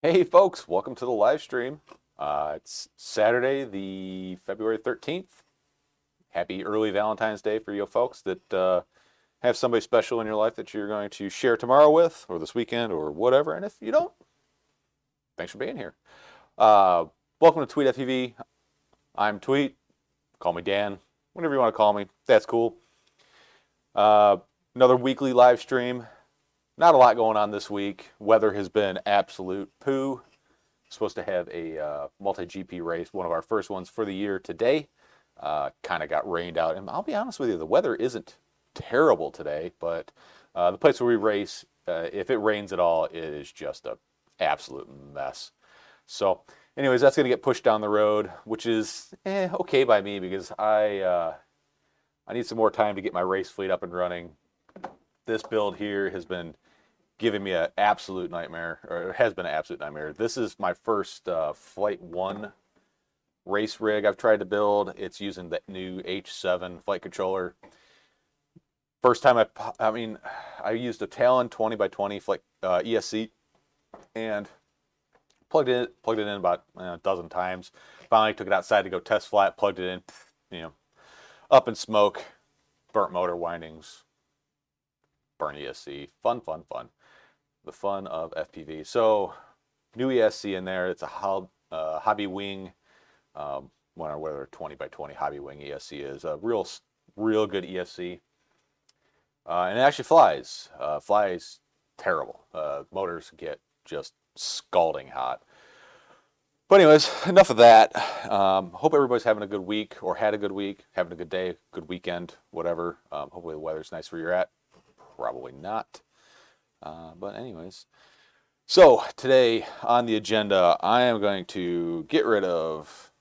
Hey folks, welcome to the live stream. It's Saturday, the February 13th. Happy early Valentine's Day for you folks that have somebody special in your life that you're going to share tomorrow with, or this weekend, or whatever. And if you don't, thanks for being here. Welcome to Tweet FPV. I'm Tweet. Call me Dan. Whatever you want to call me, that's cool. Another weekly live stream. Not a lot going on this week. Weather has been absolute poo. Supposed to have a multi-GP race, one of our first ones for the year today. Kind of got rained out. And I'll be honest with you, the weather isn't terrible today, but the place where we race, if it rains at all, it is just an absolute mess. So anyways, that's going to get pushed down the road, which is okay by me because I need some more time to get my race fleet up and running. This build here has been giving me an absolute nightmare, or has been an absolute nightmare. This is my first Flight 1 race rig I've tried to build. It's using the new H7 flight controller. First time I used a Talon 20x20 flight ESC and plugged it in about a dozen times. Finally took it outside to go test flight, plugged it in, up in smoke, burnt motor windings, burn ESC, fun. The fun of FPV. So new ESC in there. It's a hobby wing, whether 20x20 hobby wing ESC is a real good ESC, and it actually flies. Flies terrible. Motors get just scalding hot. But anyways, enough of that. Hope everybody's having a good week, or had a good week, having a good day, good weekend, whatever. Hopefully the weather's nice where you're at. Probably not. But anyways, so today on the agenda, I am going to get rid of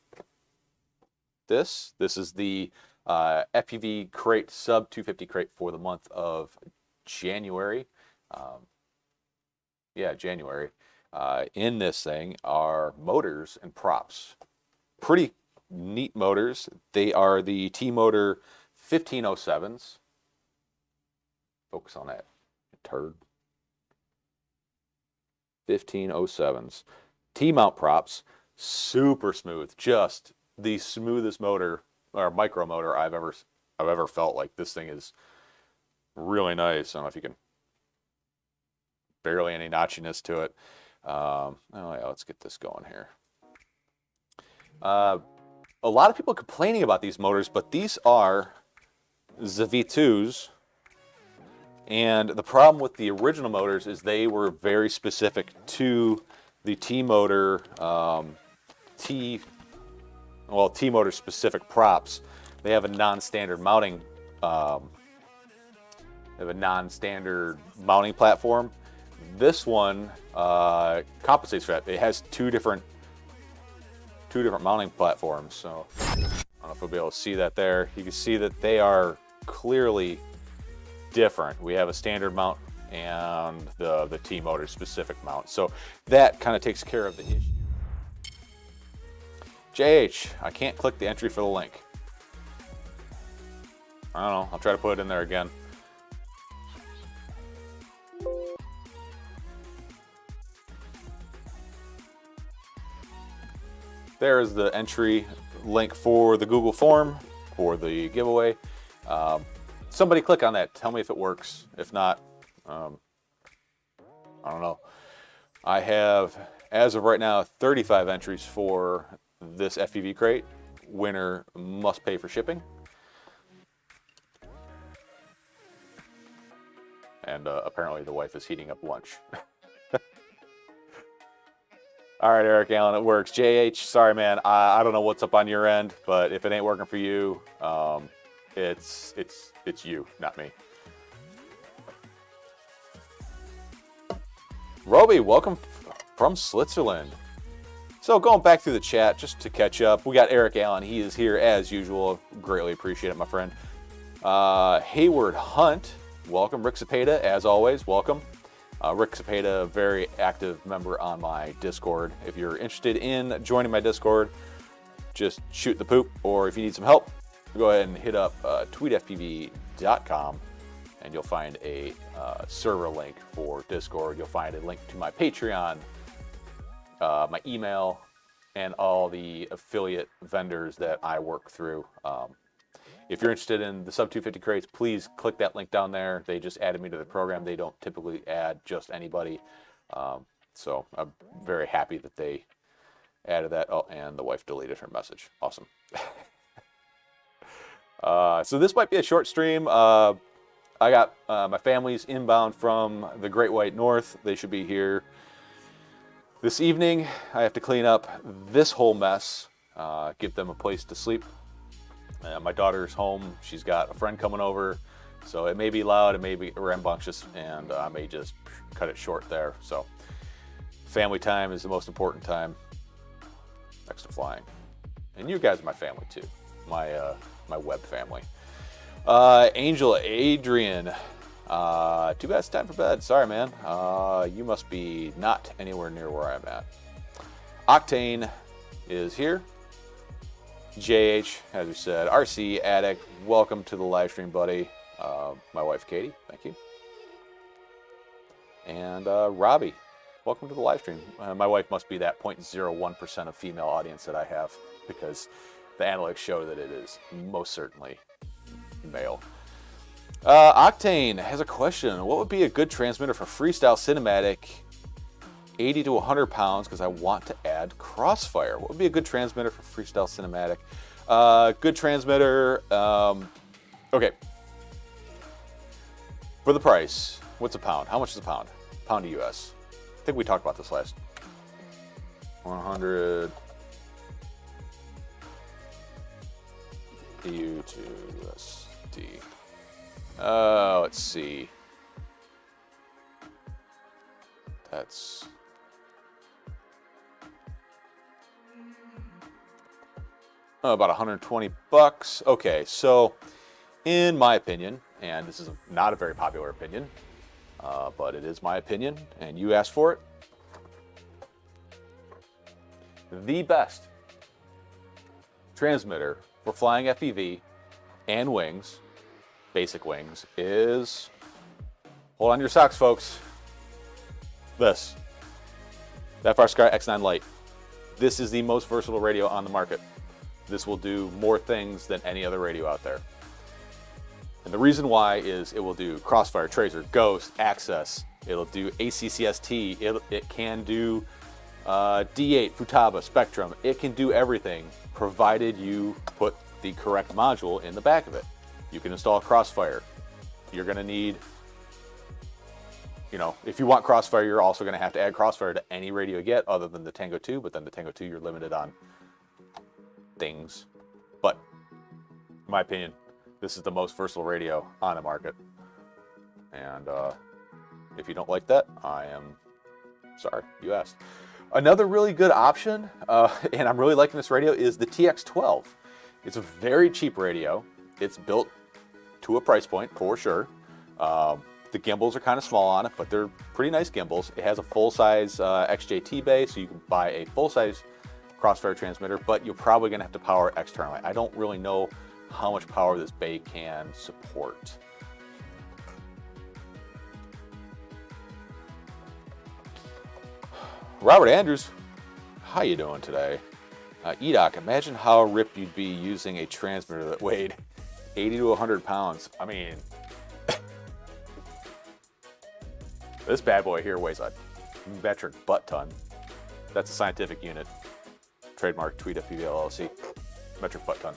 this. This is the FPV crate, sub 250 crate for the month of January. January. In this thing are motors and props. Pretty neat motors. They are the T-Motor 1507s. Focus on that, turd. 1507s. T-mount props, super smooth. Just the smoothest motor or micro motor I've ever felt. Like, this thing is really nice. I don't know if you can, barely any notchiness to it. Let's get this going here. A lot of people complaining about these motors, but these are the V2s. And the problem with the original motors is they were very specific to the T-Motor, T-Motor specific props. They have a non-standard mounting, platform. This one compensates for that. It has two different mounting platforms. So I don't know if we'll be able to see that there. You can see that they are clearly different. We have a standard mount and the T-Motor specific mount. So that kind of takes care of the issue. JH, I can't click the entry for the link. I don't know. I'll try to put it in there again. There's the entry link for the Google form for the giveaway. Somebody click on that. Tell me if it works. If not, I don't know. I have, as of right now, 35 entries for this FPV crate. Winner must pay for shipping. And apparently the wife is heating up lunch. All right, Eric Allen, it works. JH, sorry, man. I don't know what's up on your end, but if it ain't working for you, it's you, not me. Roby, welcome from Switzerland. So going back through the chat just to catch up, we got Eric Allen. He is here as usual. Greatly appreciate it, my friend. Hayward Hunt, welcome. Rick Cepeda, as always, welcome. Rick Cepeda, very active member on my Discord. If you're interested in joining my Discord, just shoot the poop, or if you need some help, go ahead and hit up tweetfpv.com and you'll find a server link for Discord. You'll find a link to my Patreon my email, and all the affiliate vendors that I work through. If you're interested in the sub 250 crates, please click that link down there. They just added me to the program. They don't typically add just anybody. So I'm very happy that they added that. Oh, and the wife deleted her message. Awesome. So this might be a short stream. I got my family's inbound from the Great White North. They should be here this evening. I have to clean up this whole mess, give them a place to sleep. My daughter's home. She's got a friend coming over, so it may be loud, it may be rambunctious, and I may just cut it short there. So family time is the most important time next to flying. And you guys are my family too, my web family. Angel Adrian, too bad it's time for bed. Sorry, man. You must be not anywhere near where I'm at. Octane is here. JH, as we said, RC Addict, welcome to the live stream, buddy. My wife, Katie, thank you. And Robbie, welcome to the live stream. My wife must be that 0.01% of female audience that I have, because the analytics show that it is most certainly male. Octane has a question. What would be a good transmitter for freestyle cinematic 80 to 100 pounds, because I want to add Crossfire? What would be a good transmitter for freestyle cinematic? Good transmitter. Okay. For the price, what's a pound? How much is a pound? Pound to US. I think we talked about this last. 100 EU to USD. Let's see. That's about 120 bucks. Okay, so in my opinion, and this is not a very popular opinion, but it is my opinion, and you asked for it, the best transmitter for flying FPV and wings, basic wings, is, hold on to your socks, folks, this, the FrSky X9 Lite. This is the most versatile radio on the market. This will do more things than any other radio out there. And the reason why is it will do Crossfire, Tracer, Ghost, Access. It'll do ACCST. It can do D8, Futaba, Spectrum. It can do everything, provided you put the correct module in the back of it. You can install Crossfire. You're going to need, you know, if you want Crossfire, you're also going to have to add Crossfire to any radio you get other than the Tango 2, but then the Tango 2, you're limited on things. But in my opinion, this is the most versatile radio on the market. And if you don't like that, I am sorry, you asked. Another really good option, and I'm really liking this radio, is the TX12. It's a very cheap radio. It's built to a price point for sure. The gimbals are kind of small on it, but they're pretty nice gimbals. It has a full-size XJT bay, so you can buy a full-size Crossfire transmitter, but you're probably going to have to power it externally. I don't really know how much power this bay can support. Robert Andrews, how you doing today? EDOC, imagine how ripped you'd be using a transmitter that weighed 80 to 100 pounds. I mean, this bad boy here weighs a metric butt ton. That's a scientific unit. Trademark Tweet FPV LLC. Metric butt ton.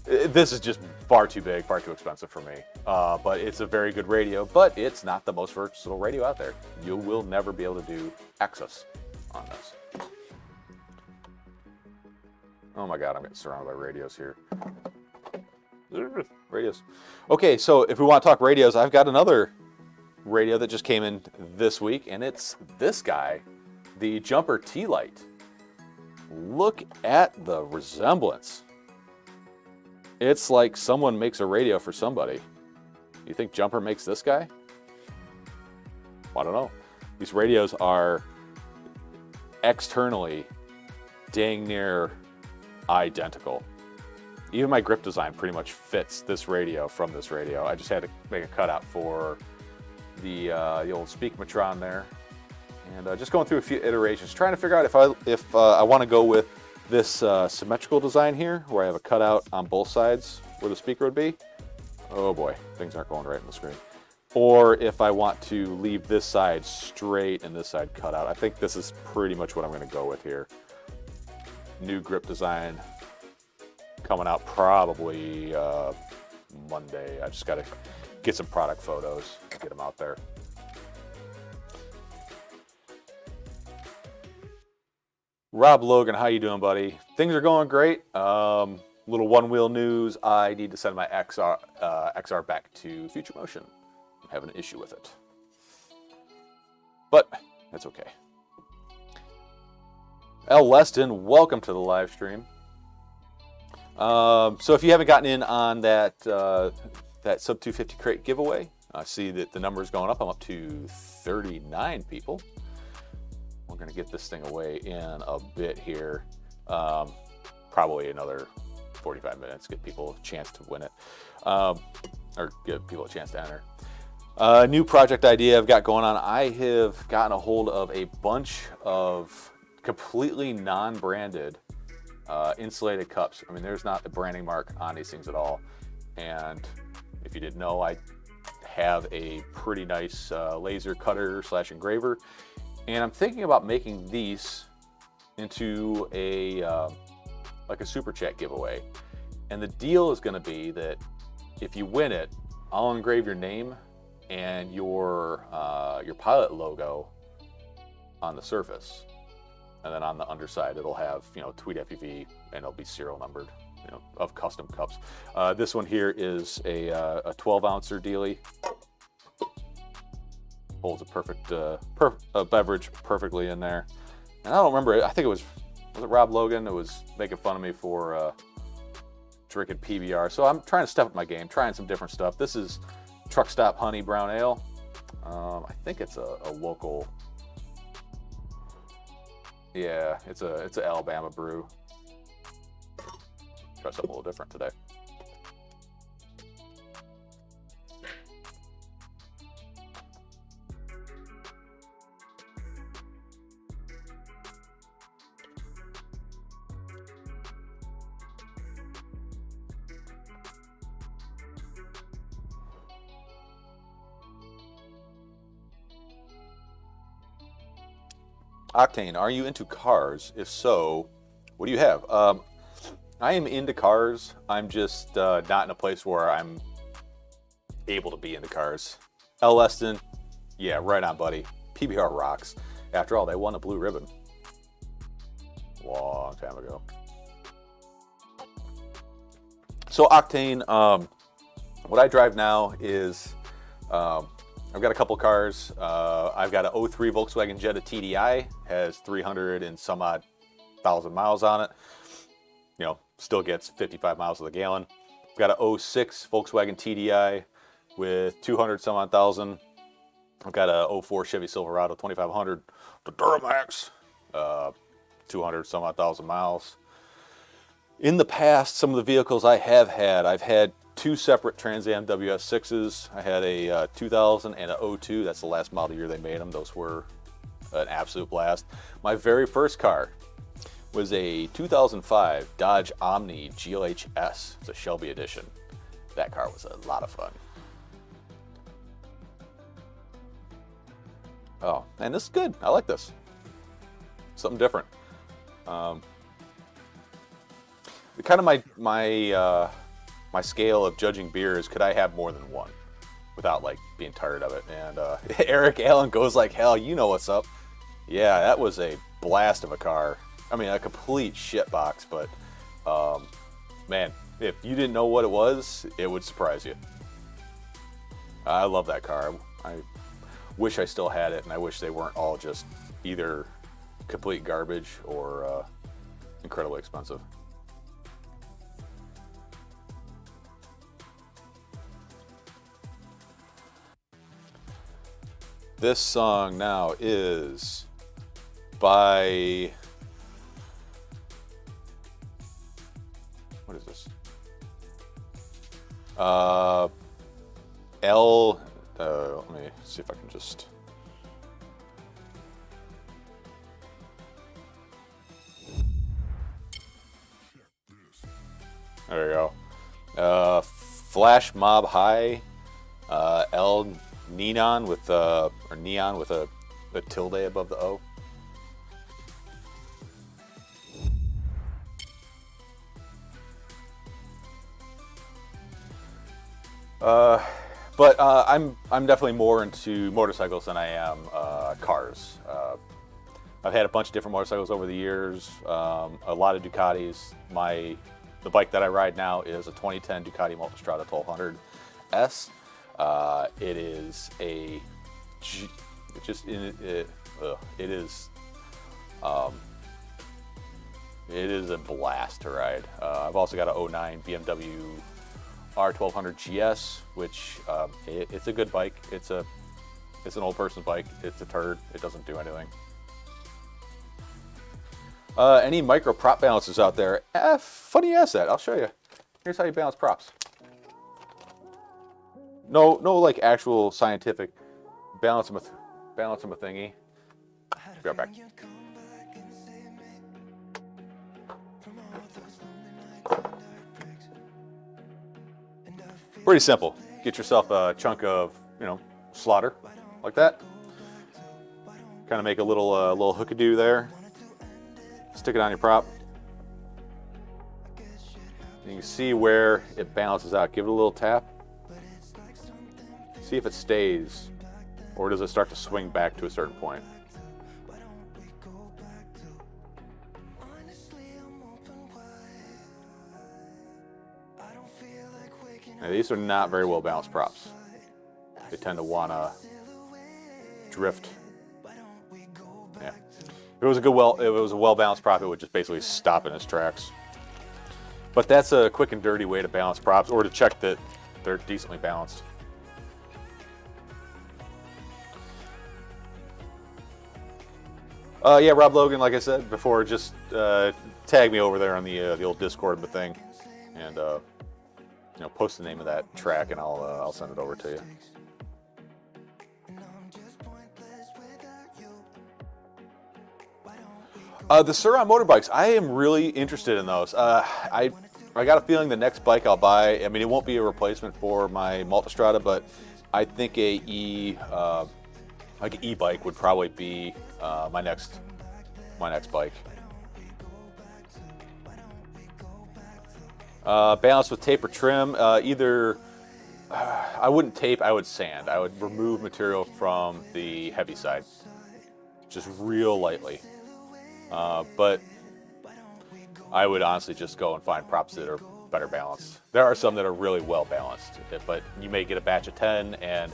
This is just far too big, far too expensive for me. But it's a very good radio, but it's not the most versatile radio out there. You will never be able to do access on this. Oh my God, I'm getting surrounded by radios here. Radios. Okay, so if we want to talk radios, I've got another radio that just came in this week, and it's this guy, the Jumper T-Lite. Look at the resemblance. It's like someone makes a radio for somebody. You think Jumper makes this guy? I don't know. These radios are externally dang near identical. Even my grip design pretty much fits this radio from this radio. I just had to make a cutout for the old Speakmatron there. And just going through a few iterations, trying to figure out if I want to go with this symmetrical design here, where I have a cutout on both sides where the speaker would be. Oh boy, things aren't going right on the screen. Or if I want to leave this side straight and this side cut out. I think this is pretty much what I'm going to go with here. New grip design coming out probably Monday. I just got to get some product photos and get them out there. Rob Logan, how you doing, buddy? Things are going great. Little one-wheel news. I need to send my XR back to Future Motion. I'm having an issue with it, but that's okay. L. Leston, welcome to the live stream. So if you haven't gotten in on that sub 250 crate giveaway, I see that the number is going up. I'm up to 39 people. We're going to get this thing away in a bit here. Probably another 45 minutes, give people a chance to win it, or give people a chance to enter. New project idea I've got going on. I have gotten a hold of a bunch of completely non-branded insulated cups. I mean, there's not a branding mark on these things at all. And if you didn't know, I have a pretty nice laser cutter / engraver. And I'm thinking about making these into a like a super chat giveaway. And the deal is going to be that if you win it, I'll engrave your name and your pilot logo on the surface, and then on the underside it'll have, you know, tweet FUV, and it'll be serial numbered, you know, of custom cups. This one here is a 12-ouncer dealie. Holds a perfect a beverage perfectly in there. And I don't remember it. I think was it Rob Logan that was making fun of me for drinking PBR. So I'm trying to step up my game, trying some different stuff. This is Truck Stop Honey Brown Ale. I think it's a local. Yeah, it's an Alabama brew. Try something a little different today. Octane, are you into cars? If so, what do you have? I am into cars. I'm just not in a place where I'm able to be into cars. L. Leston, yeah, right on, buddy. PBR rocks. After all, they won a blue ribbon long time ago. So Octane, what I drive now is I've got a couple cars. I've got an 03 Volkswagen Jetta TDI, has 300 and some odd thousand miles on it. You know, still gets 55 miles to the gallon. I've got an 06 Volkswagen TDI with 200 some odd thousand. I've got a 04 Chevy Silverado 2500, the Duramax, 200 some odd thousand miles. In the past, some of the vehicles I've had two separate Trans Am WS6s. I had a 2000 and a 02. That's the last model year they made them. Those were an absolute blast. My very first car was a 2005 Dodge Omni GLHS. It's a Shelby edition. That car was a lot of fun. Oh, and this is good. I like this. Something different. Kind of my scale of judging beer is, could I have more than one without like being tired of it? And Eric Allen goes like hell. You know what's up? Yeah, that was a blast of a car. I mean, a complete shit box, but man, if you didn't know what it was, it would surprise you. I love that car. I wish I still had it, and I wish they weren't all just either complete garbage or incredibly expensive. This song now is by, what is this? Let me see if I can just, There you go. Flash Mob High, L Neon with or Neon with a tilde above the O. But I'm definitely more into motorcycles than I am cars. I've had a bunch of different motorcycles over the years, a lot of Ducatis. The bike that I ride now is a 2010 Ducati Multistrada 1200S. It is a it is a blast to ride. I've also got a 09 BMW R1200 GS, which it's a good bike. It's an old person's bike. It's a turd. It doesn't do anything. Any micro prop balances out there? Funny you ask that. I'll show you. Here's how you balance props. No, like actual scientific balance them a thingy. Be right back. Pretty simple. Get yourself a chunk of, slaughter, like that. Kind of make a little hookadoo there. Stick it on your prop. You can see where it balances out. Give it a little tap. See if it stays, or does it start to swing back to a certain point. Now, these are not very well balanced props. They tend to want to drift. Yeah. If it was a well balanced prop, it would just basically stop in its tracks. But that's a quick and dirty way to balance props, or to check that they're decently balanced. Yeah, Rob Logan, like I said before, just tag me over there on the old Discord thing, and post the name of that track, and I'll send it over to you. The Sur-Ron motorbikes, I am really interested in those. I got a feeling the next bike I'll buy, it won't be a replacement for my Multistrada, but I think an e-bike would probably be my next bike. Balance with tape or trim. Either I wouldn't tape, I would sand. I would remove material from the heavy side, just real lightly. But I would honestly just go and find props that are better balanced. There are some that are really well balanced, but you may get a batch of 10 and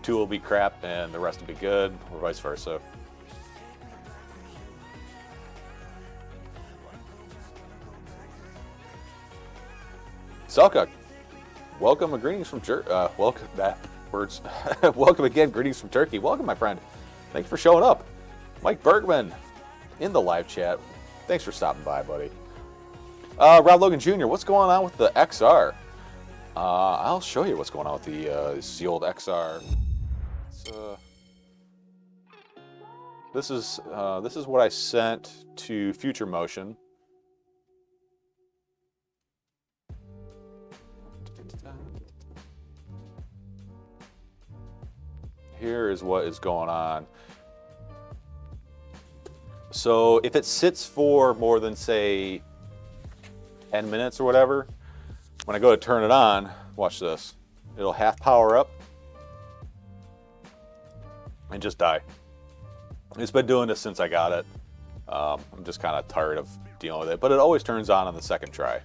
2 will be crap and the rest will be good, or vice versa. Selka, welcome and greetings from welcome again, greetings from Turkey. Welcome, my friend. Thanks for showing up. Mike Bergman in the live chat. Thanks for stopping by, buddy. Rob Logan Jr., what's going on with the XR? I'll show you what's going on with the old XR. This is what I sent to Future Motion. Here is what is going on. So if it sits for more than, say, 10 minutes or whatever, when I go to turn it on, watch this. It'll half power up and just die. It's been doing this since I got it. I'm just kind of tired of dealing with it, but it always turns on the second try.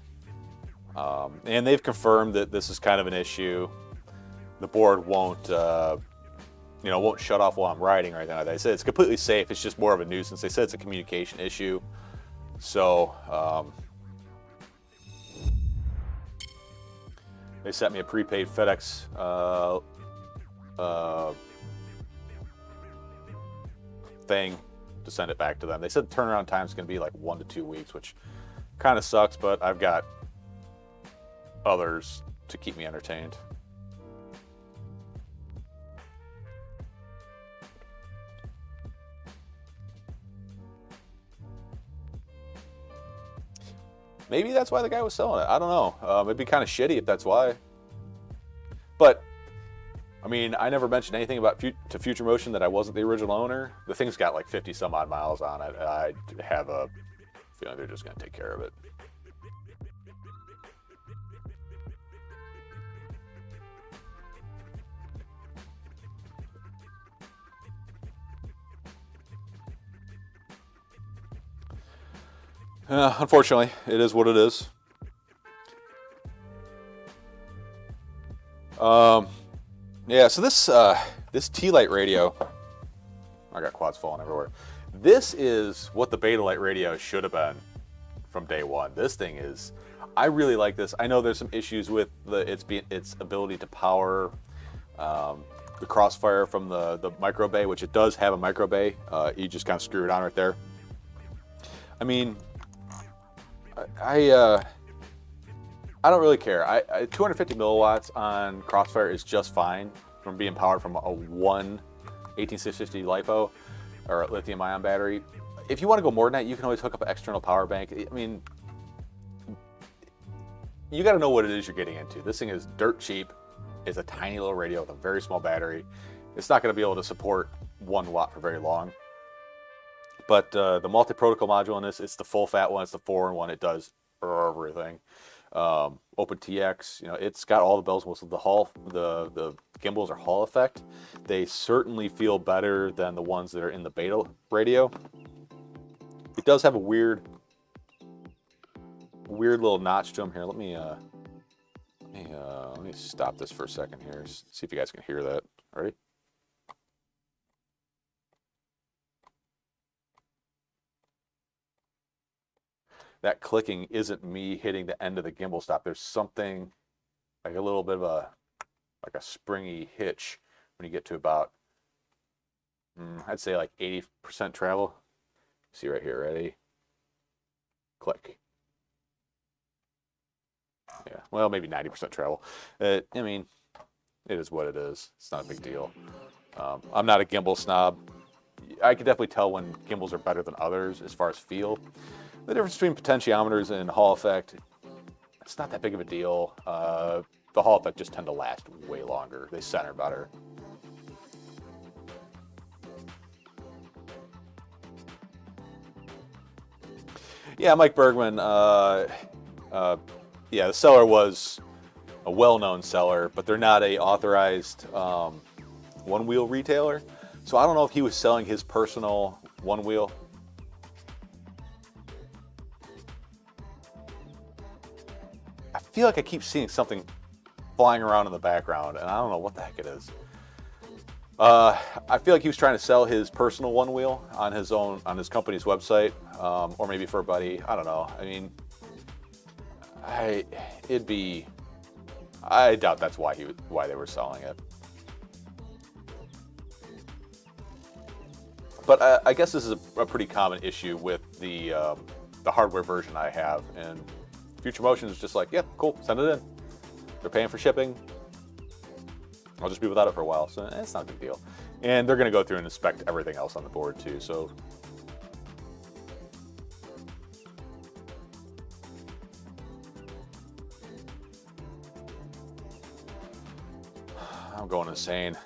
And they've confirmed that this is kind of an issue. The board won't shut off while I'm riding or anything like that. They said it's completely safe. It's just more of a nuisance. They said it's a communication issue. So they sent me a prepaid FedEx thing to send it back to them. They said the turnaround time is going to be like 1 to 2 weeks, which kind of sucks, but I've got others to keep me entertained. Maybe that's why the guy was selling it. I don't know. It'd be kind of shitty if that's why. But, I mean, I never mentioned anything about to Future Motion that I wasn't the original owner. The thing's got like 50 some odd miles on it. I have a feeling they're just going to take care of it. Unfortunately, it is what it is. Yeah, so this T-Light radio, I got quads falling everywhere. This is what the Betalight radio should have been from day one. This thing is, I really like this. I know there's some issues with its ability to power the Crossfire from the micro bay, which it does have a micro bay. You just kind of screw it on right there. I mean, I don't really care. 250 milliwatts on Crossfire is just fine from being powered from a 18650 LiPo or lithium ion battery. If you want to go more than that, you can always hook up an external power bank. I mean, you got to know what it is you're getting into. This thing is dirt cheap. It's a tiny little radio with a very small battery. It's not going to be able to support 1 watt for very long. But the multi-protocol module in this, it's the full fat one. It's the 4-in-1. It does everything. OpenTX, you know, it's got all the bells and whistles. The gimbals are Hall effect. They certainly feel better than the ones that are in the beta radio. It does have a weird little notch to them here. Let me stop this for a second here. See if you guys can hear that. Ready? That clicking isn't me hitting the end of the gimbal stop. There's something like a little bit of a springy hitch when you get to about, I'd say like 80% travel. See right here, ready? Click. Yeah, well, maybe 90% travel. I mean, it is what it is. It's not a big deal. I'm not a gimbal snob. I can definitely tell when gimbals are better than others as far as feel. The difference between potentiometers and Hall effect, it's not that big of a deal. The Hall effect just tend to last way longer. They center better. Yeah, Mike Bergman, yeah, the seller was a well-known seller, but they're not a authorized one-wheel retailer. So I don't know if he was selling his personal one-wheel. I feel like I keep seeing something flying around in the background, and I don't know what the heck it is. I feel like he was trying to sell his personal one wheel on his company's website, or maybe for a buddy. I don't know. I mean, I doubt that's why they were selling it. But I guess this is a pretty common issue with the hardware version I have, and Future Motion is just like, yeah, cool, send it in. They're paying for shipping. I'll just be without it for a while, so it's not a big deal. And they're going to go through and inspect everything else on the board too. So I'm going insane.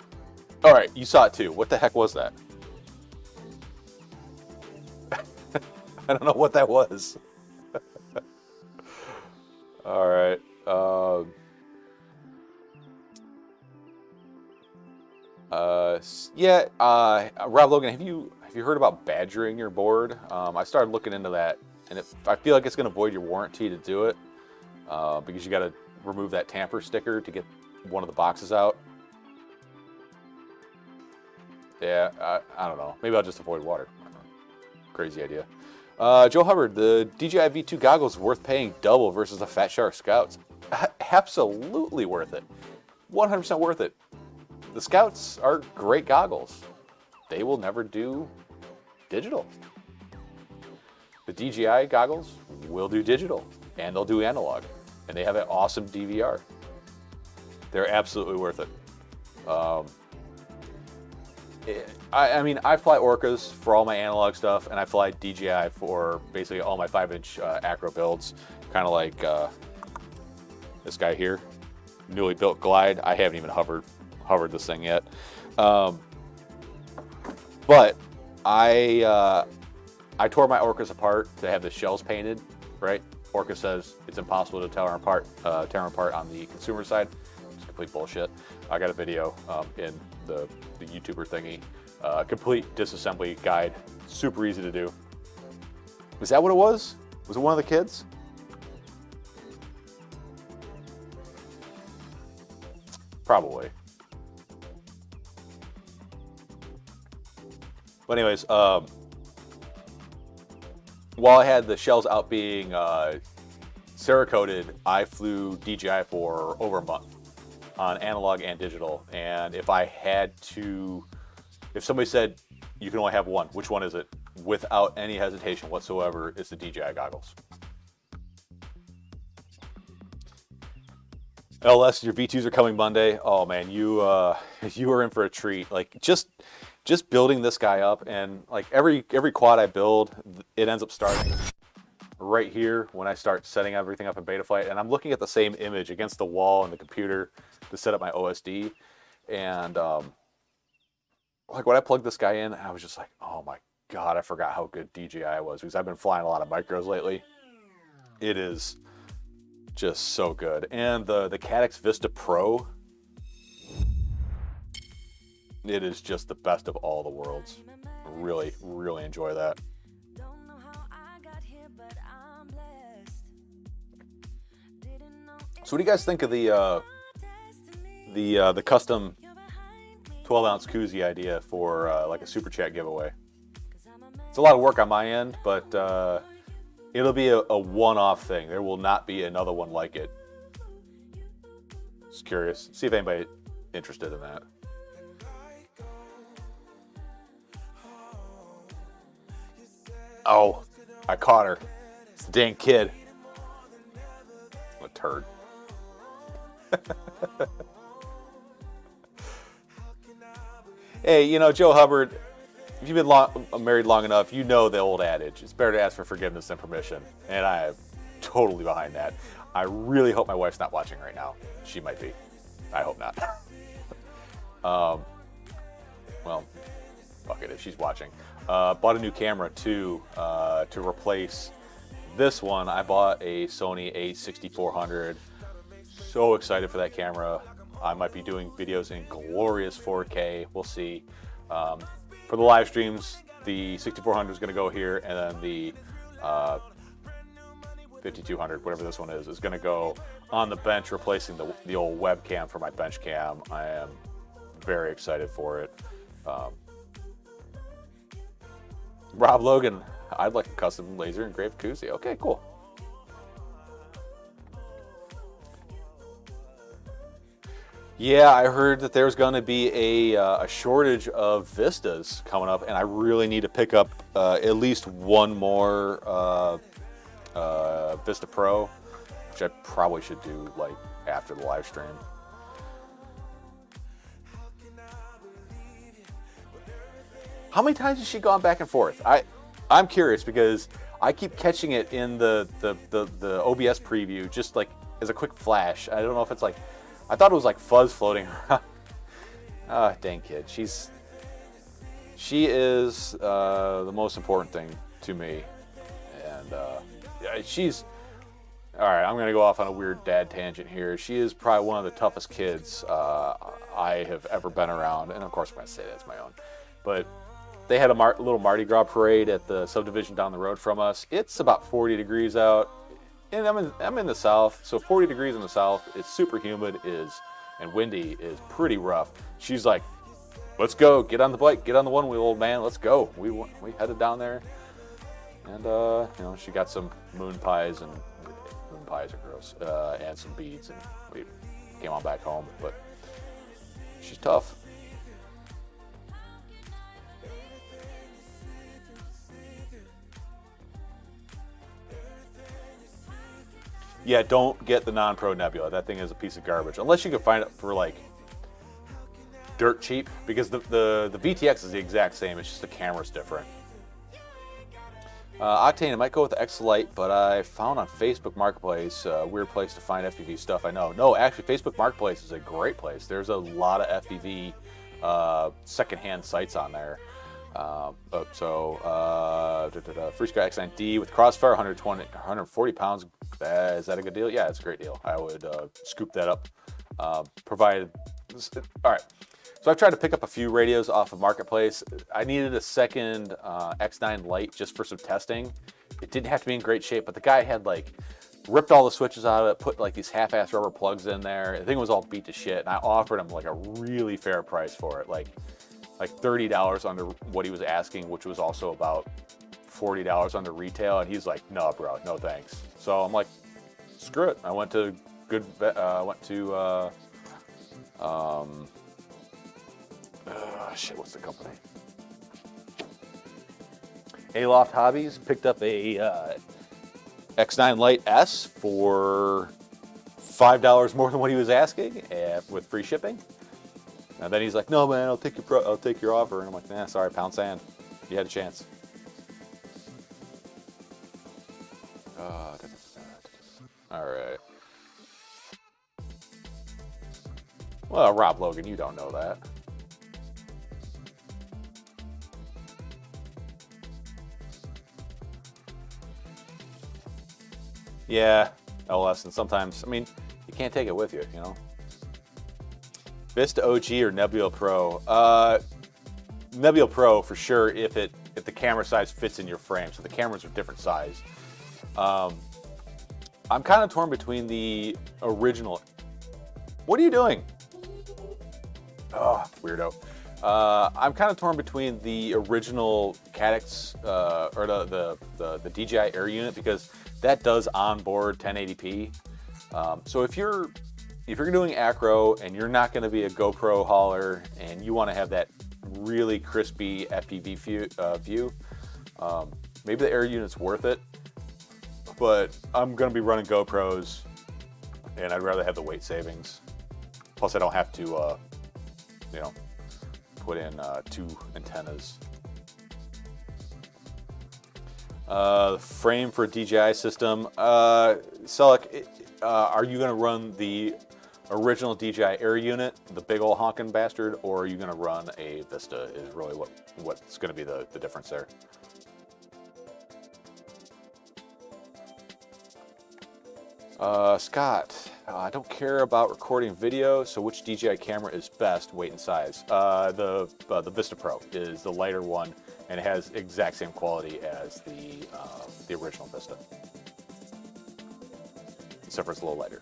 All right, you saw it too. What the heck was that? I don't know what that was. All right. Yeah. Rob Logan, have you heard about badgering your board? I started looking into that, and I feel like it's going to void your warranty to do it, because you got to remove that tamper sticker to get one of the boxes out. Yeah. I don't know. Maybe I'll just avoid water. Crazy idea. Joe Hubbard, the DJI V2 goggles worth paying double versus the Fat Shark Scouts? Absolutely worth it. 100% worth it. The Scouts are great goggles. They will never do digital. The DJI goggles will do digital, and they'll do analog, and they have an awesome DVR. They're absolutely worth it. I mean, I fly Orcas for all my analog stuff, and I fly DJI for basically all my 5-inch acro builds, kind of like this guy here, newly built Glide. I haven't even hovered this thing yet, but I tore my Orcas apart to have the shells painted. Right, Orca says it's impossible to tear them apart on the consumer side. It's complete bullshit. I got a video in the YouTuber thingy, complete disassembly guide, super easy to do. Was that what it was? Was it one of the kids? Probably. But anyways, while I had the shells out being Cerakoted, I flew DJI for over a month on analog and digital. And if somebody said you can only have one, which one is it? Without any hesitation whatsoever, it's the DJI goggles. LS, your V2s are coming Monday. Oh man, you are in for a treat. Like just building this guy up, and like every quad I build, it ends up starting right here when I start setting everything up in Betaflight, and I'm looking at the same image against the wall in the computer to set up my OSD, and like when I plugged this guy in, I was just like, oh my god, I forgot how good DJI was, because I've been flying a lot of micros lately. It is just so good. And the Caddx Vista Pro, it is just the best of all the worlds. Really, really enjoy that. So what do you guys think of the custom 12-ounce koozie idea for like a super chat giveaway? It's a lot of work on my end, but it'll be a one-off thing. There will not be another one like it. Just curious. See if anybody's interested in that. Oh, I caught her. It's the dang kid. What a turd. Hey, you know, Joe Hubbard, if you've been married long enough, you know the old adage. It's better to ask for forgiveness than permission. And I am totally behind that. I really hope my wife's not watching right now. She might be. I hope not. Well, fuck it if she's watching. Bought a new camera too to replace this one. I bought a Sony a6400. So excited for that camera. I might be doing videos in glorious 4K. We'll see. For the live streams, the 6400 is going to go here, and then the 5200, whatever this one is going to go on the bench, replacing the old webcam for my bench cam. I am very excited for it. Rob Logan, I'd like a custom laser engraved koozie. Okay, cool. Yeah, I heard that there's going to be a shortage of Vistas coming up, and I really need to pick up at least one more Vista Pro, which I probably should do like after the live stream. How many times has she gone back and forth? I'm curious because I keep catching it in the OBS preview, just like as a quick flash. I don't know if it's like, I thought it was like fuzz floating around. Ah, dang kid. She is the most important thing to me. And yeah, she's, all right, I'm going to go off on a weird dad tangent here. She is probably one of the toughest kids I have ever been around. And of course, I'm going to say that's my own. But they had a little Mardi Gras parade at the subdivision down the road from us. It's about 40 degrees out. And I'm in the south, so 40 degrees in the south. It's super humid, and windy, is pretty rough. She's like, "Let's go, get on the bike, get on the one wheel, old man. Let's go." We headed down there, and you know, she got some moon pies, and moon pies are gross, and some beads, and we came on back home. But she's tough. Yeah, don't get the non-pro Nebula. That thing is a piece of garbage. Unless you can find it for like dirt cheap because the VTX is the exact same. It's just the camera's different. Octane, I might go with the X-Lite, but I found on Facebook Marketplace, a weird place to find FPV stuff. I know. No, actually, Facebook Marketplace is a great place. There's a lot of FPV secondhand sites on there. Free Sky X9D with Crossfire, 140 pounds. Is that a good deal? Yeah, it's a great deal. I would scoop that up. Provided. All right. So I've tried to pick up a few radios off of Marketplace. I needed a second X9 Lite just for some testing. It didn't have to be in great shape, but the guy had like ripped all the switches out of it, put like these half-ass rubber plugs in there. The thing was all beat to shit, and I offered him like a really fair price for it, like $30 under what he was asking, which was also about $40 under retail. And he's like, "No, bro, no thanks." So I'm like, "Screw it." I went to what's the company? Aloft Hobbies. Picked up a X9 Lite S for $5 more than what he was asking, with free shipping. And then he's like, "No, man, I'll take your offer." And I'm like, "Nah, sorry, pound sand. You had a chance." All right. Well, Rob Logan, you don't know that. Yeah, LS, and sometimes, I mean, you can't take it with you, you know? Vista OG or Nebula Pro? Nebula Pro for sure if the camera size fits in your frame. So the cameras are different size. I'm kind of torn between the original. What are you doing? Oh, weirdo. I'm kind of torn between the original Caddx or the DJI Air unit, because that does onboard 1080p. So if you're doing acro and you're not going to be a GoPro hauler and you want to have that really crispy FPV view, maybe the Air unit's worth it. But I'm going to be running GoPros, and I'd rather have the weight savings. Plus, I don't have to, put in 2 antennas. Frame for a DJI system. Selleck, are you going to run the original DJI Air unit, the big old honking bastard, or are you going to run a Vista? Is really what's going to be the difference there. Scott, I don't care about recording video, so which DJI camera is best, weight and size? The Vista Pro is the lighter one, and it has exact same quality as the original Vista, except for it's a little lighter.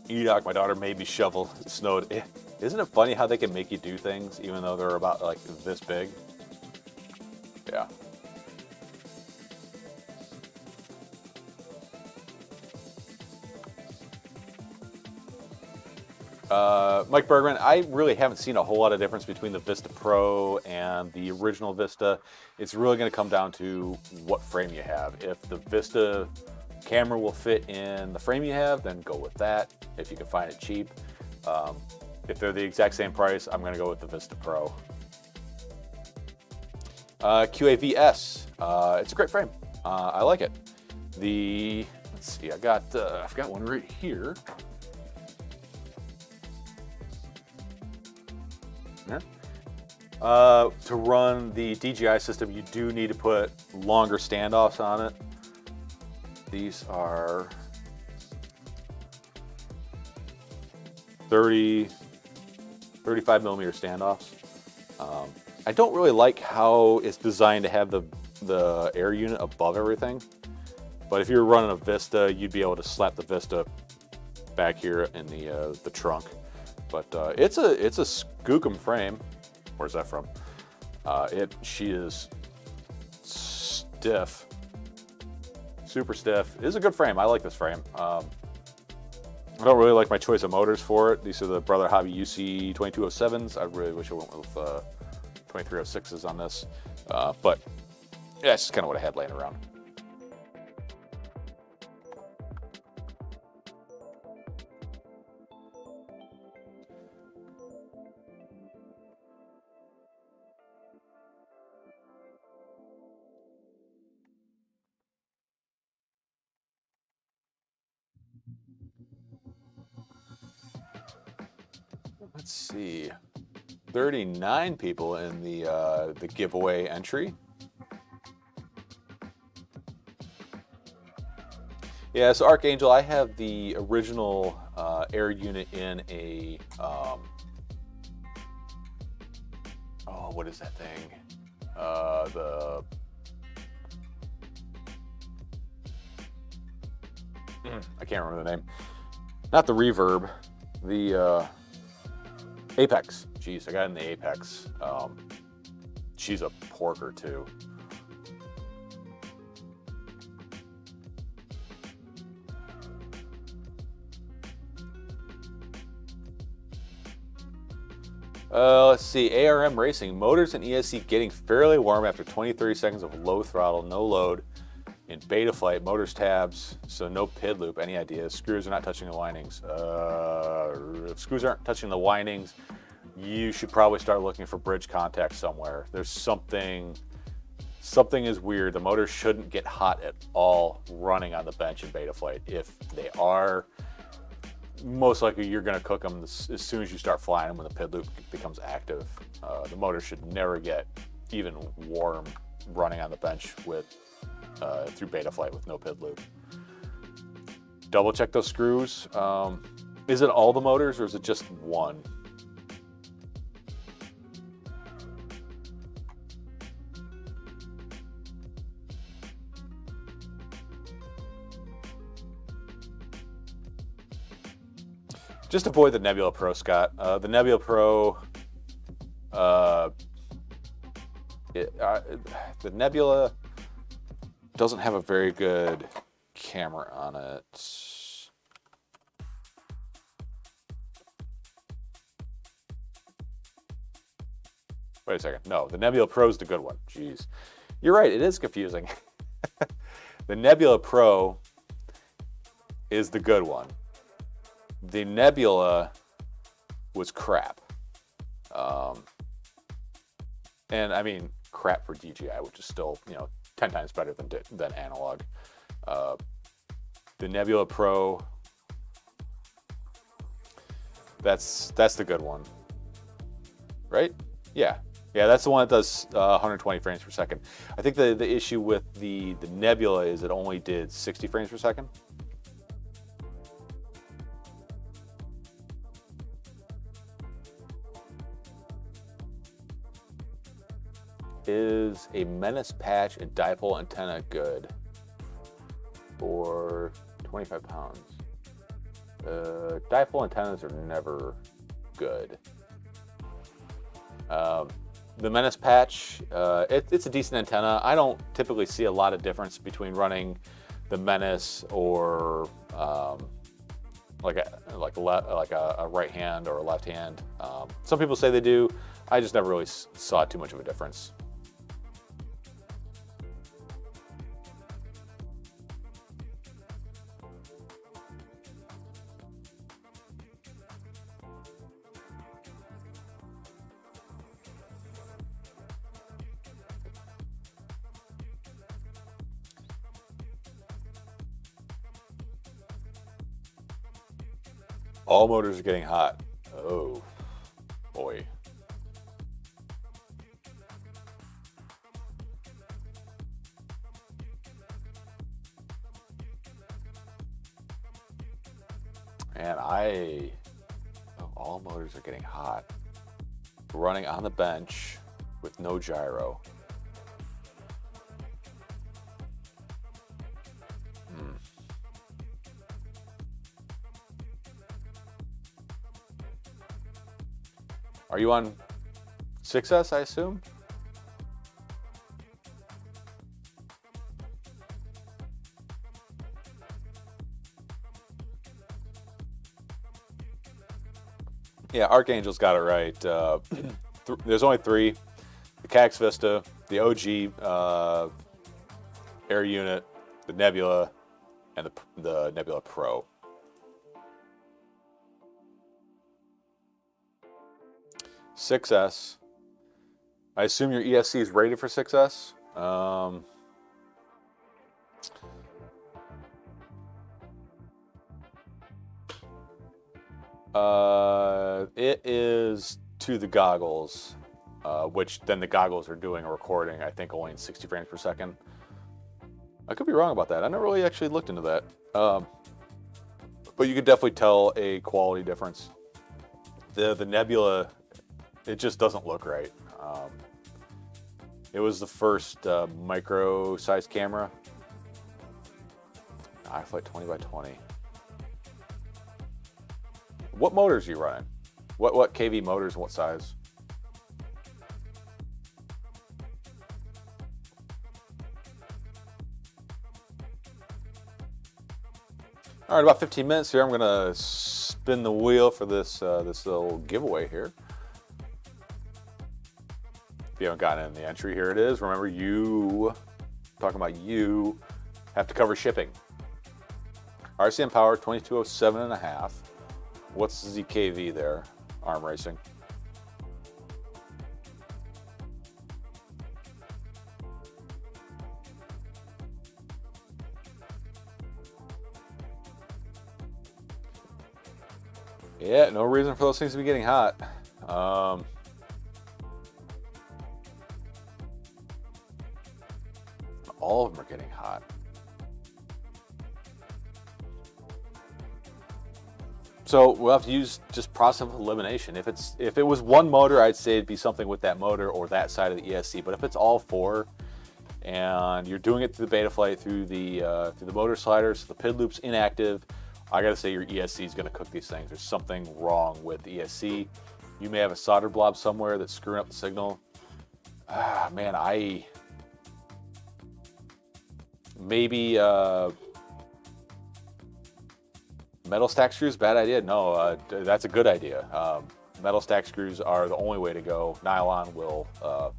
Edoc, my daughter made me shovel. It snowed. Isn't it funny how they can make you do things even though they're about like this big? Yeah. Mike Bergman, I really haven't seen a whole lot of difference between the Vista Pro and the original Vista. It's really going to come down to what frame you have. If the Vista camera will fit in the frame you have, then go with that if you can find it cheap. If they're the exact same price, I'm going to go with the Vista Pro. QAVS, it's a great frame. I like it. Let's see, I've got one right here. Yeah. To run the DJI system, you do need to put longer standoffs on it. These are 35 millimeter standoffs. I don't really like how it's designed to have the Air unit above everything. But if you're running a Vista, you'd be able to slap the Vista back here in the trunk. But it's a Skookum frame. Where's that from? She is stiff, super stiff. It is a good frame. I like this frame. I don't really like my choice of motors for it. These are the Brother Hobby UC 2207s. I really wish I went with 2306s on this. But yeah, it's just kind of what I had laying around. let's see, 39 people in the giveaway entry. Yeah, so Archangel, I have the original air unit in a, oh, what is that thing? I can't remember the name. Not the Reverb, the Apex. Jeez, I got it in the Apex. She's a porker too. Let's see, ARM Racing. Motors and ESC getting fairly warm after 20-30 seconds of low throttle, no load. In beta flight, motors tabs, so no PID loop. Any ideas? Screws are not touching the windings. If screws aren't touching the windings, you should probably start looking for bridge contact somewhere. There's something is weird. The motors shouldn't get hot at all running on the bench in beta flight. If they are, most likely you're going to cook them as soon as you start flying them when the PID loop becomes active. The motor should never get even warm running on the bench with through beta flight with no PID loop. Double check those screws. Is it all the motors or is it just one? Just avoid the Nebula Pro, Scott. The Nebula Pro, the Nebula doesn't have a very good camera on it. Wait a second. No, the Nebula Pro is the good one. Jeez. You're right, it is confusing. The Nebula Pro is the good one. The Nebula was crap. And I mean, crap for DJI, which is still, 10 times better than analog. The Nebula Pro, that's the good one, right? Yeah, that's the one that does 120 frames per second. I think the issue with the Nebula is it only did 60 frames per second. Is a Menace patch and dipole antenna good for 25 pounds? Dipole antennas are never good. The Menace patch, it's a decent antenna. I don't typically see a lot of difference between running the Menace or like a right hand or a left hand. Some people say they do. I just never really saw too much of a difference. All motors are getting hot. Oh, boy. And all motors are getting hot. Running on the bench with no gyro. Are you on 6S, I assume? Yeah, Archangel's got it right. There's only three: the Cax Vista, the OG Air Unit, the Nebula, and the Nebula Pro. .6S. I assume your ESC is rated for 6S. It is to the goggles, which then the goggles are doing a recording, I think only in 60 frames per second. I could be wrong about that. I never really actually looked into that. But you could definitely tell a quality difference. The Nebula, it just doesn't look right. It was the first micro-sized camera. iFlight 20x20. What motors are you running? What kV motors and what size? All right, about 15 minutes here. I'm gonna spin the wheel for this this little giveaway here. If you haven't gotten in the entry, here it is. Remember, talking about you, have to cover shipping. RCM power 2207.5. What's the ZKV there? Arm racing. Yeah, no reason for those things to be getting hot. All of them are getting hot. So we'll have to use just process of elimination. If it was one motor, I'd say it'd be something with that motor or that side of the ESC. But if it's all four, and you're doing it through the Betaflight, through the motor sliders, the PID loop's inactive, I gotta say your ESC is gonna cook these things. There's something wrong with the ESC. You may have a solder blob somewhere that's screwing up the signal. Man, maybe metal stack screws, bad idea? No, that's a good idea. Metal stack screws are the only way to go. Nylon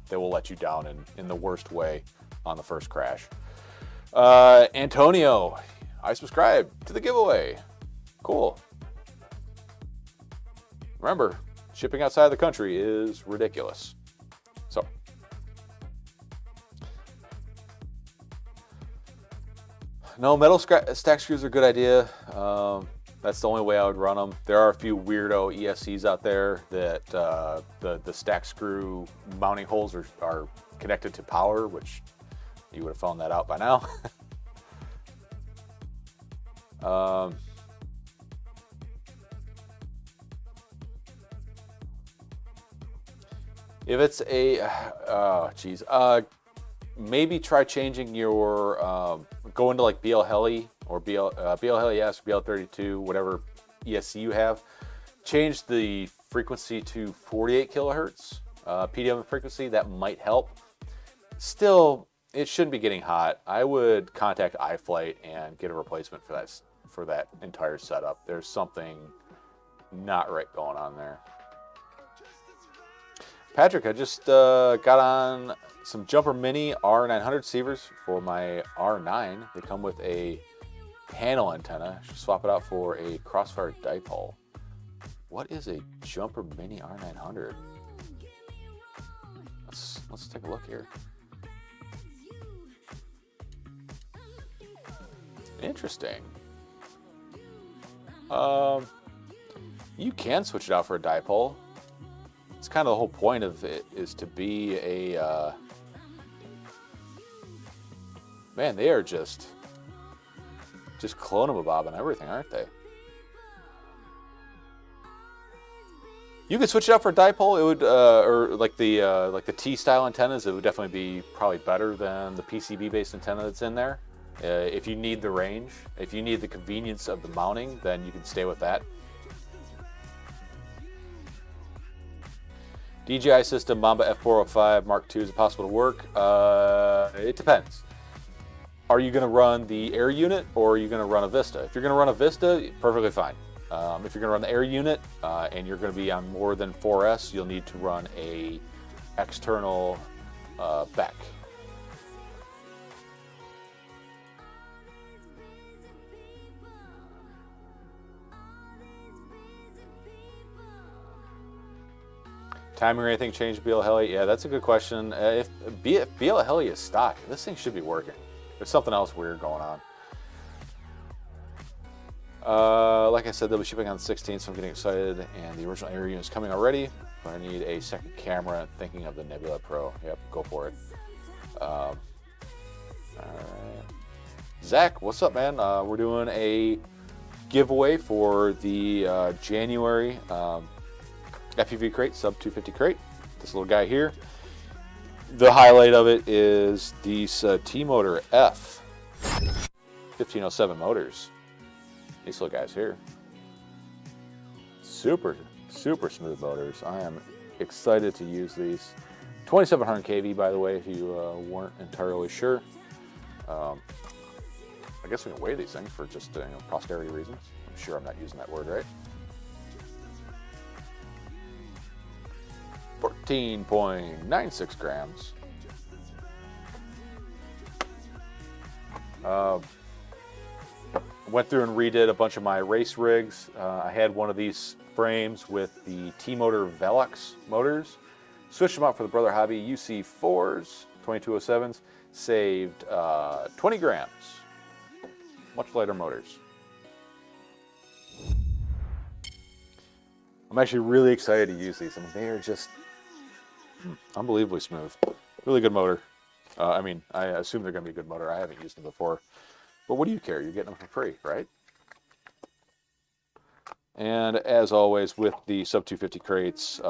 they will let you down in the worst way on the first crash. Antonio, I subscribe to the giveaway. Cool. Remember, shipping outside the country is ridiculous. So, no, metal stack screws are a good idea. That's the only way I would run them. There are a few weirdo ESCs out there that the stack screw mounting holes are connected to power, which you would have found that out by now. If it's maybe try changing your, go into like BL Heli or BL Heli S, BL 32, whatever ESC you have. Change the frequency to 48 kilohertz, PWM frequency. That might help. Still, it shouldn't be getting hot. I would contact iFlight and get a replacement for that entire setup. There's something not right going on there. Patrick, I just got on some Jumper Mini R900 receivers for my R9. They come with a panel antenna. Should swap it out for a Crossfire dipole. What is a Jumper Mini R900? Let's take a look here. Interesting. You can switch it out for a dipole. It's kind of the whole point of it is to be a man. They are just clone-a-bob and everything, aren't they? You could switch it out for a dipole. It would, or like the T-style antennas. It would definitely be probably better than the PCB-based antenna that's in there. If you need the range, if you need the convenience of the mounting, then you can stay with that. DJI system Mamba F405 Mark II, is it possible to work? It depends. Are you going to run the air unit or are you going to run a Vista? If you're going to run a Vista, perfectly fine. If you're going to run the air unit and you're going to be on more than 4S, you'll need to run a external BEC. Timing or anything change BL Heli? Yeah, that's a good question. If BL Heli is stock, this thing should be working. There's something else weird going on. Like I said, they'll be shipping on the 16th, so I'm getting excited. And the original air unit is coming already, but I need a second camera. Thinking of the Nebula Pro. Yep, go for it. All right. Zach, what's up, man? We're doing a giveaway for the January FPV crate, sub 250 crate. This little guy here. The highlight of it is these T-Motor F 1507 motors. These little guys here. Super smooth motors. I am excited to use these. 2700 kV, by the way, if you weren't entirely sure. I guess we can weigh these things for just posterity reasons. I'm sure I'm not using that word right. 14.96 grams. Went through and redid a bunch of my race rigs. I had one of these frames with the T-Motor Velox motors. Switched them out for the Brother Hobby UC4s, 2207s. Saved 20 grams. Much lighter motors. I'm actually really excited to use these. I mean, they are just unbelievably smooth. Really good motor. I mean, I assume they're going to be a good motor. I haven't used them before. But what do you care? You're getting them for free, right? And as always, with the sub 250 crates,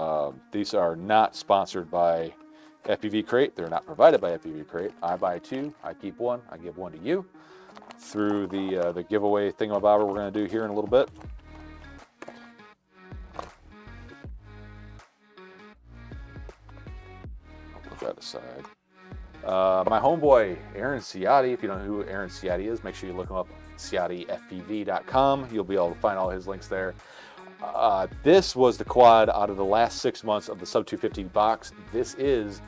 these are not sponsored by FPV Crate. They're not provided by FPV Crate. I buy two. I keep one. I give one to you through the giveaway thingamabobber we're going to do here in a little bit. That aside. My homeboy Aaron Ciotti, if you don't know who Aaron Ciotti is, make sure you look him up, CiottiFPV.com. You'll be able to find all his links there. This was the quad out of the last 6 months of the sub 250 box. This is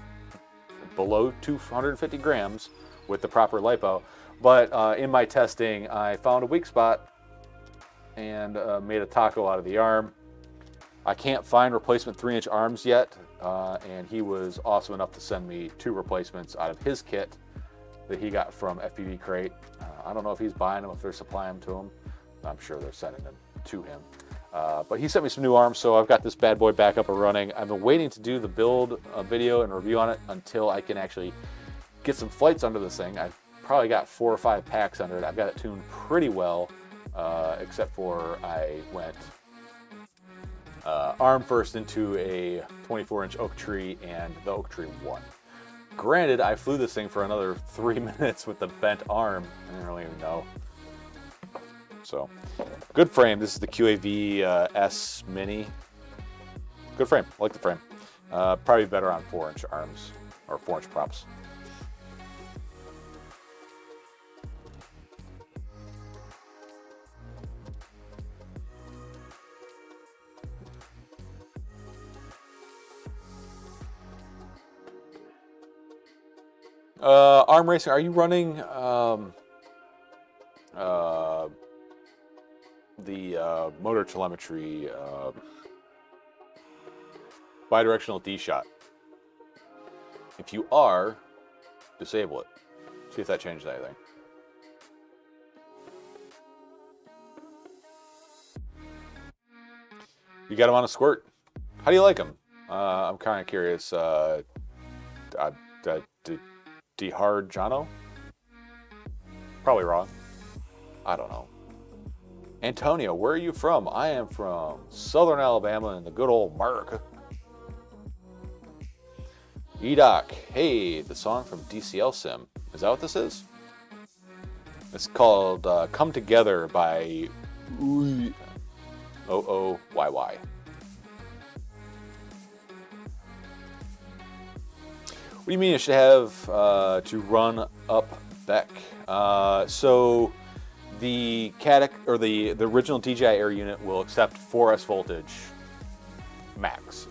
below 250 grams with the proper lipo. But in my testing, I found a weak spot and made a taco out of the arm. I can't find replacement 3-inch arms yet. And he was awesome enough to send me 2 replacements out of his kit that he got from FPV Crate. I don't know if he's buying them, if they're supplying them to him. I'm sure they're sending them to him. But he sent me some new arms, so I've got this bad boy back up and running. I've been waiting to do the build video and review on it until I can actually get some flights under this thing. I've probably got 4 or 5 packs under it. I've got it tuned pretty well, except for I went arm first into a 24-inch oak tree, and the oak tree won. Granted, I flew this thing for another 3 minutes with the bent arm. I didn't really even know. So, good frame. This is the QAV S Mini. Good frame. I like the frame. Probably better on 4-inch arms or 4-inch props. Arm racing, are you running the motor telemetry bidirectional D-shot? If you are, disable it. See if that changes anything. You got him on a squirt. How do you like him? I'm kind of curious. DeHard Jono? Probably wrong. I don't know. Antonio, where are you from? I am from Southern Alabama in the good old America. Edoc, hey, the song from DCL Sim. Is that what this is? It's called Come Together by OOYY. What do you mean it should have to run up Beck? So the Cadec or the original DJI Air unit will accept 4S voltage max.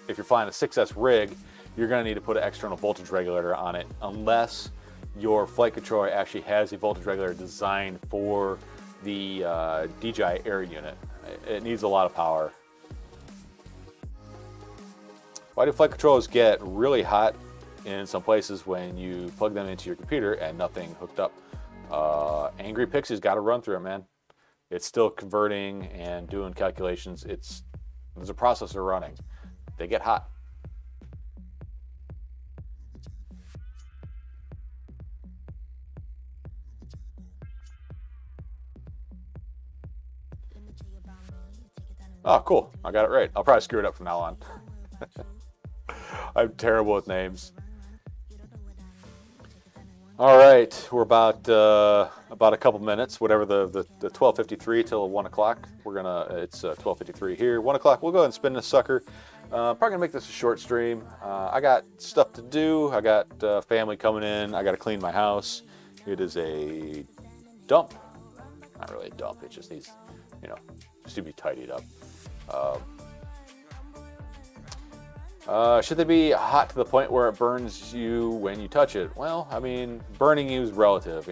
If you're flying a 6S rig, you're going to need to put an external voltage regulator on it, unless your flight controller actually has a voltage regulator designed for the DJI Air unit. It needs a lot of power. Why do flight controllers get really hot in some places when you plug them into your computer and nothing hooked up? Angry Pixie's got to run through it, man. it's still converting and doing calculations. There's a processor running. They get hot. Oh, cool. I got it right. I'll probably screw it up from now on. I'm terrible with names. All right, we're about a couple minutes, whatever the 12:53 till 1 o'clock. It's 12:53 here, 1 o'clock. We'll go ahead and spin this sucker. Probably gonna make this a short stream. I got stuff to do. I got family coming in. I got to clean my house. It is a dump. Not really a dump. It just needs, just to be tidied up. Should they be hot to the point where it burns you when you touch it? Well, I mean, burning you is relative,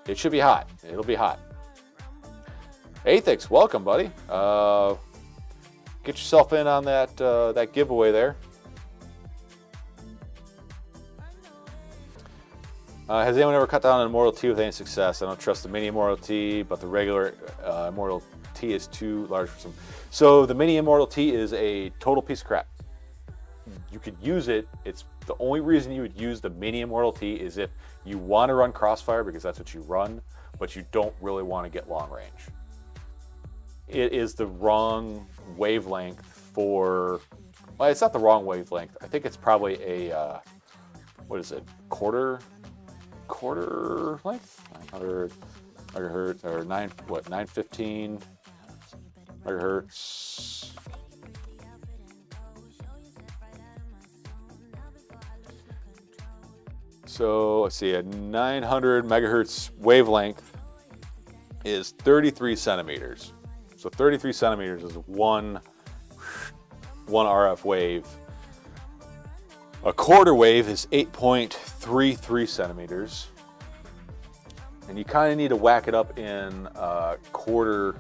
It should be hot. It'll be hot. Athix, welcome, buddy. Get yourself in on that giveaway there. Has anyone ever cut down an Immortal T with any success? I don't trust the mini Immortal T, but the regular Immortal T is too large for some. So the mini Immortal T is a total piece of crap. You could use it. It's the only reason you would use the mini Immortal T is if you want to run Crossfire, because that's what you run, but you don't really want to get long range. It is the wrong wavelength for, well, it's not the wrong wavelength. I think it's probably a, what is it, quarter length? 900 megahertz, or 915 megahertz. So let's see, a 900 megahertz wavelength is 33 centimeters. So 33 centimeters is one RF wave. A quarter wave is 8.33 centimeters. And you kind of need to whack it up in quarter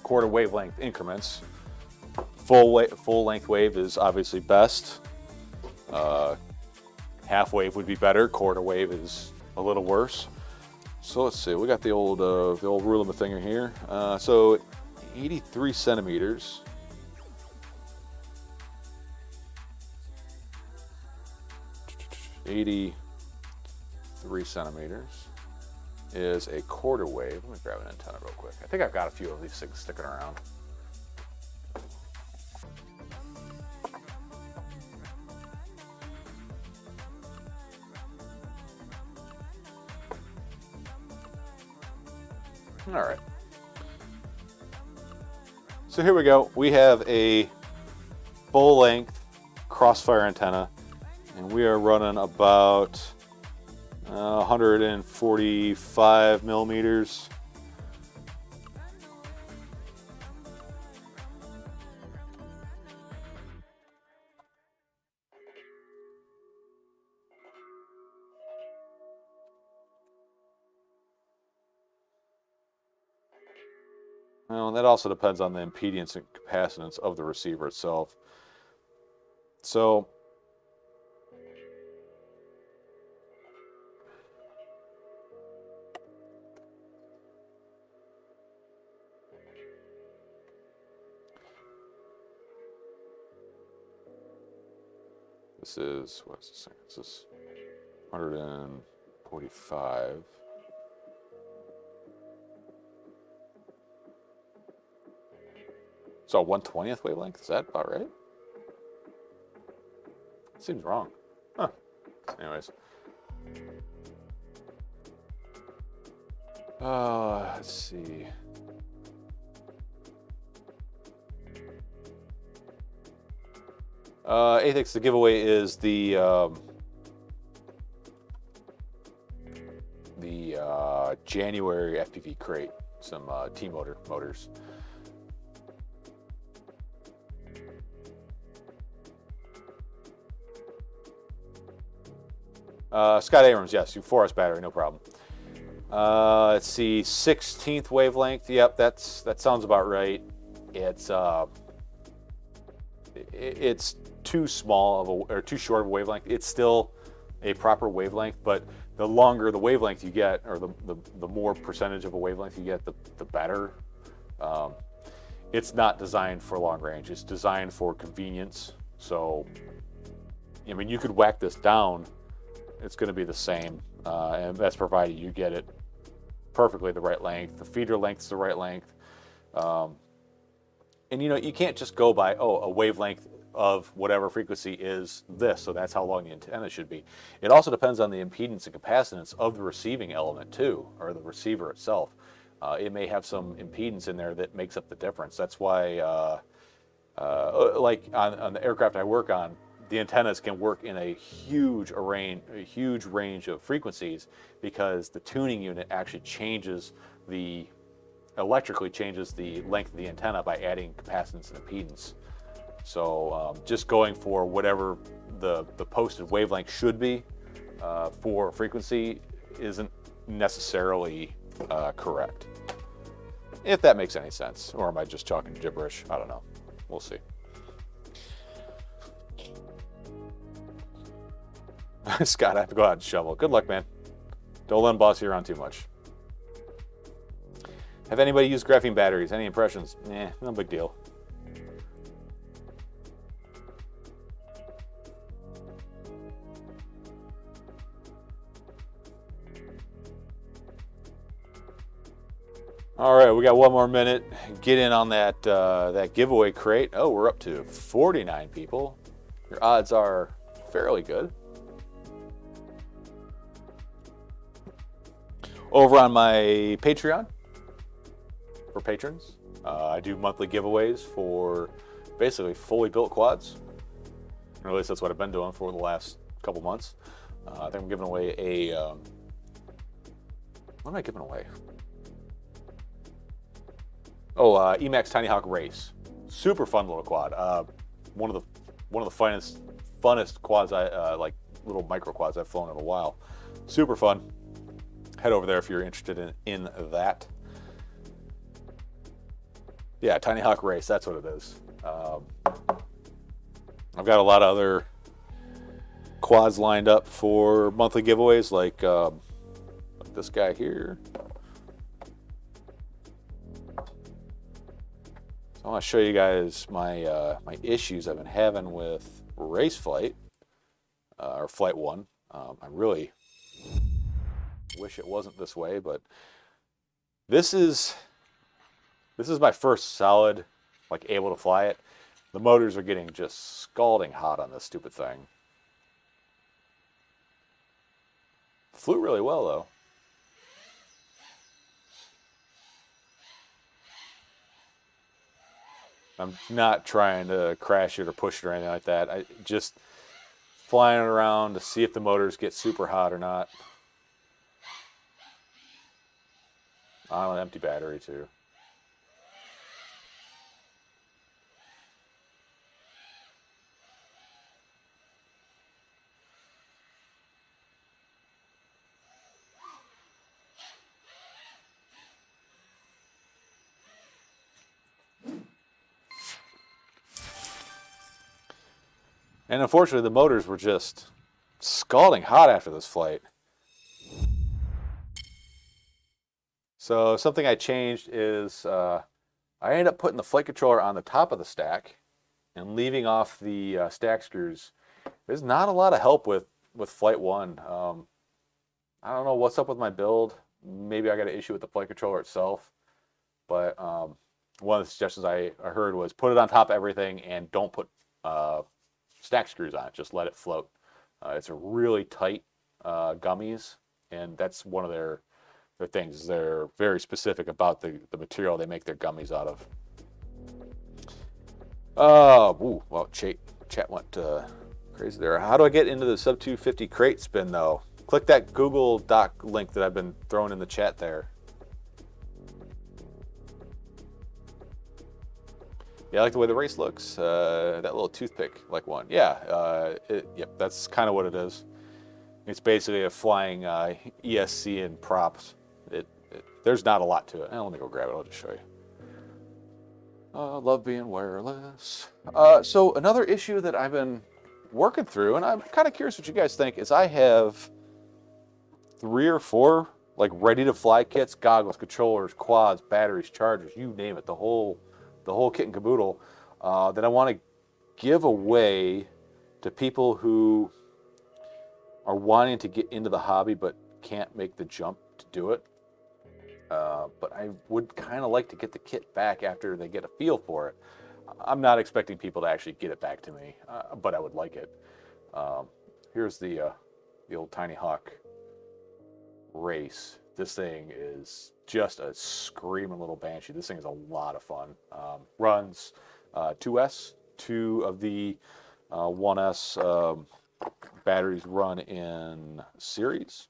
wavelength increments. Full length wave is obviously best. Half wave would be better. Quarter wave is a little worse. So let's see. We got the old rule of the finger here. So 83 centimeters. 83 centimeters is a quarter wave. Let me grab an antenna real quick. I think I've got a few of these things sticking around. All right. So here we go. We have a full length Crossfire antenna, and we are running about 145 millimeters. Well, that also depends on the impedance and capacitance of the receiver itself. So this is, what's this thing? This is 145. So 1/20th wavelength, is that about right? Seems wrong. Huh. Anyways. Let's see. Athix, the giveaway is the January FPV crate, some T-motor motors. Scott Abrams, yes, you Forest battery, no problem. Let's see, 16th wavelength. Yep, that sounds about right. It's too small of or too short of a wavelength. It's still a proper wavelength, but the longer the wavelength you get, or the more percentage of a wavelength you get, the better. It's not designed for long range. It's designed for convenience. So, I mean, you could whack this down. It's going to be the same. And that's provided you get it perfectly the right length. The feeder length is the right length. And, you know, you can't just go by, oh, a wavelength of whatever frequency is this, so that's how long the antenna should be. It also depends on the impedance and capacitance of the receiving element too, or the receiver itself. It may have some impedance in there that makes up the difference. That's why, like on the aircraft I work on, the antennas can work in a huge range of frequencies, because the tuning unit actually electrically changes the length of the antenna by adding capacitance and impedance. So just going for whatever the posted wavelength should be for frequency isn't necessarily correct. If that makes any sense. Or am I just talking gibberish? I don't know. We'll see. Scott, I have to go out and shovel. Good luck, man. Don't let him boss you around too much. Have anybody used graphene batteries? Any impressions? No big deal. All right, we got one more minute. Get in on that that giveaway crate. Oh, we're up to 49 people. Your odds are fairly good. Over on my Patreon for patrons, I do monthly giveaways for basically fully built quads. Or at least that's what I've been doing for the last couple months. I think I'm giving away a. What am I giving away? Oh, Emax Tiny Hawk Race. Super fun little quad. One of the funnest quads like little micro quads I've flown in a while. Super fun. Head over there if you're interested in that. Yeah, Tiny Hawk Race, that's what it is. I've got a lot of other quads lined up for monthly giveaways, like this guy here. So I want to show you guys my my issues I've been having with race flight, or flight 1. I really wish it wasn't this way, but this is my first solid, like, able to fly it. The motors are getting just scalding hot on this stupid thing. Flew really well though. I'm not trying to crash it or push it or anything like that. I just flying it around to see if the motors get super hot or not. On an empty battery too. And unfortunately, the motors were just scalding hot after this flight. So something I changed is I ended up putting the flight controller on the top of the stack and leaving off the stack screws. There's not a lot of help with Flight 1. I don't know what's up with my build. Maybe I got an issue with the flight controller itself. But one of the suggestions I heard was put it on top of everything and don't put stack screws on it. Just let it float. It's a really tight gummies, and that's one of their things. They're very specific about the material they make their gummies out of. Well, chat went crazy there. How do I get into the sub 250 crate spin though? Click that Google Doc link that I've been throwing in the chat there. Yeah, I like the way the race looks. That little toothpick like one. Yeah, yep, that's kind of what it is. It's basically a flying ESC and props. There's not a lot to it. Let me go grab it. I'll just show you. I love being wireless. So another issue that I've been working through, and I'm kind of curious what you guys think, is I have 3 or 4 like ready to fly kits, goggles, controllers, quads, batteries, chargers, you name it, the whole kit and caboodle, that I want to give away to people who are wanting to get into the hobby but can't make the jump to do it. But I would kind of like to get the kit back after they get a feel for it. I'm not expecting people to actually get it back to me, but I would like it. Here's the old Tiny Hawk race. This thing is just a screaming little banshee. This thing is a lot of fun. Runs 2S. 2 of the 1S batteries run in series.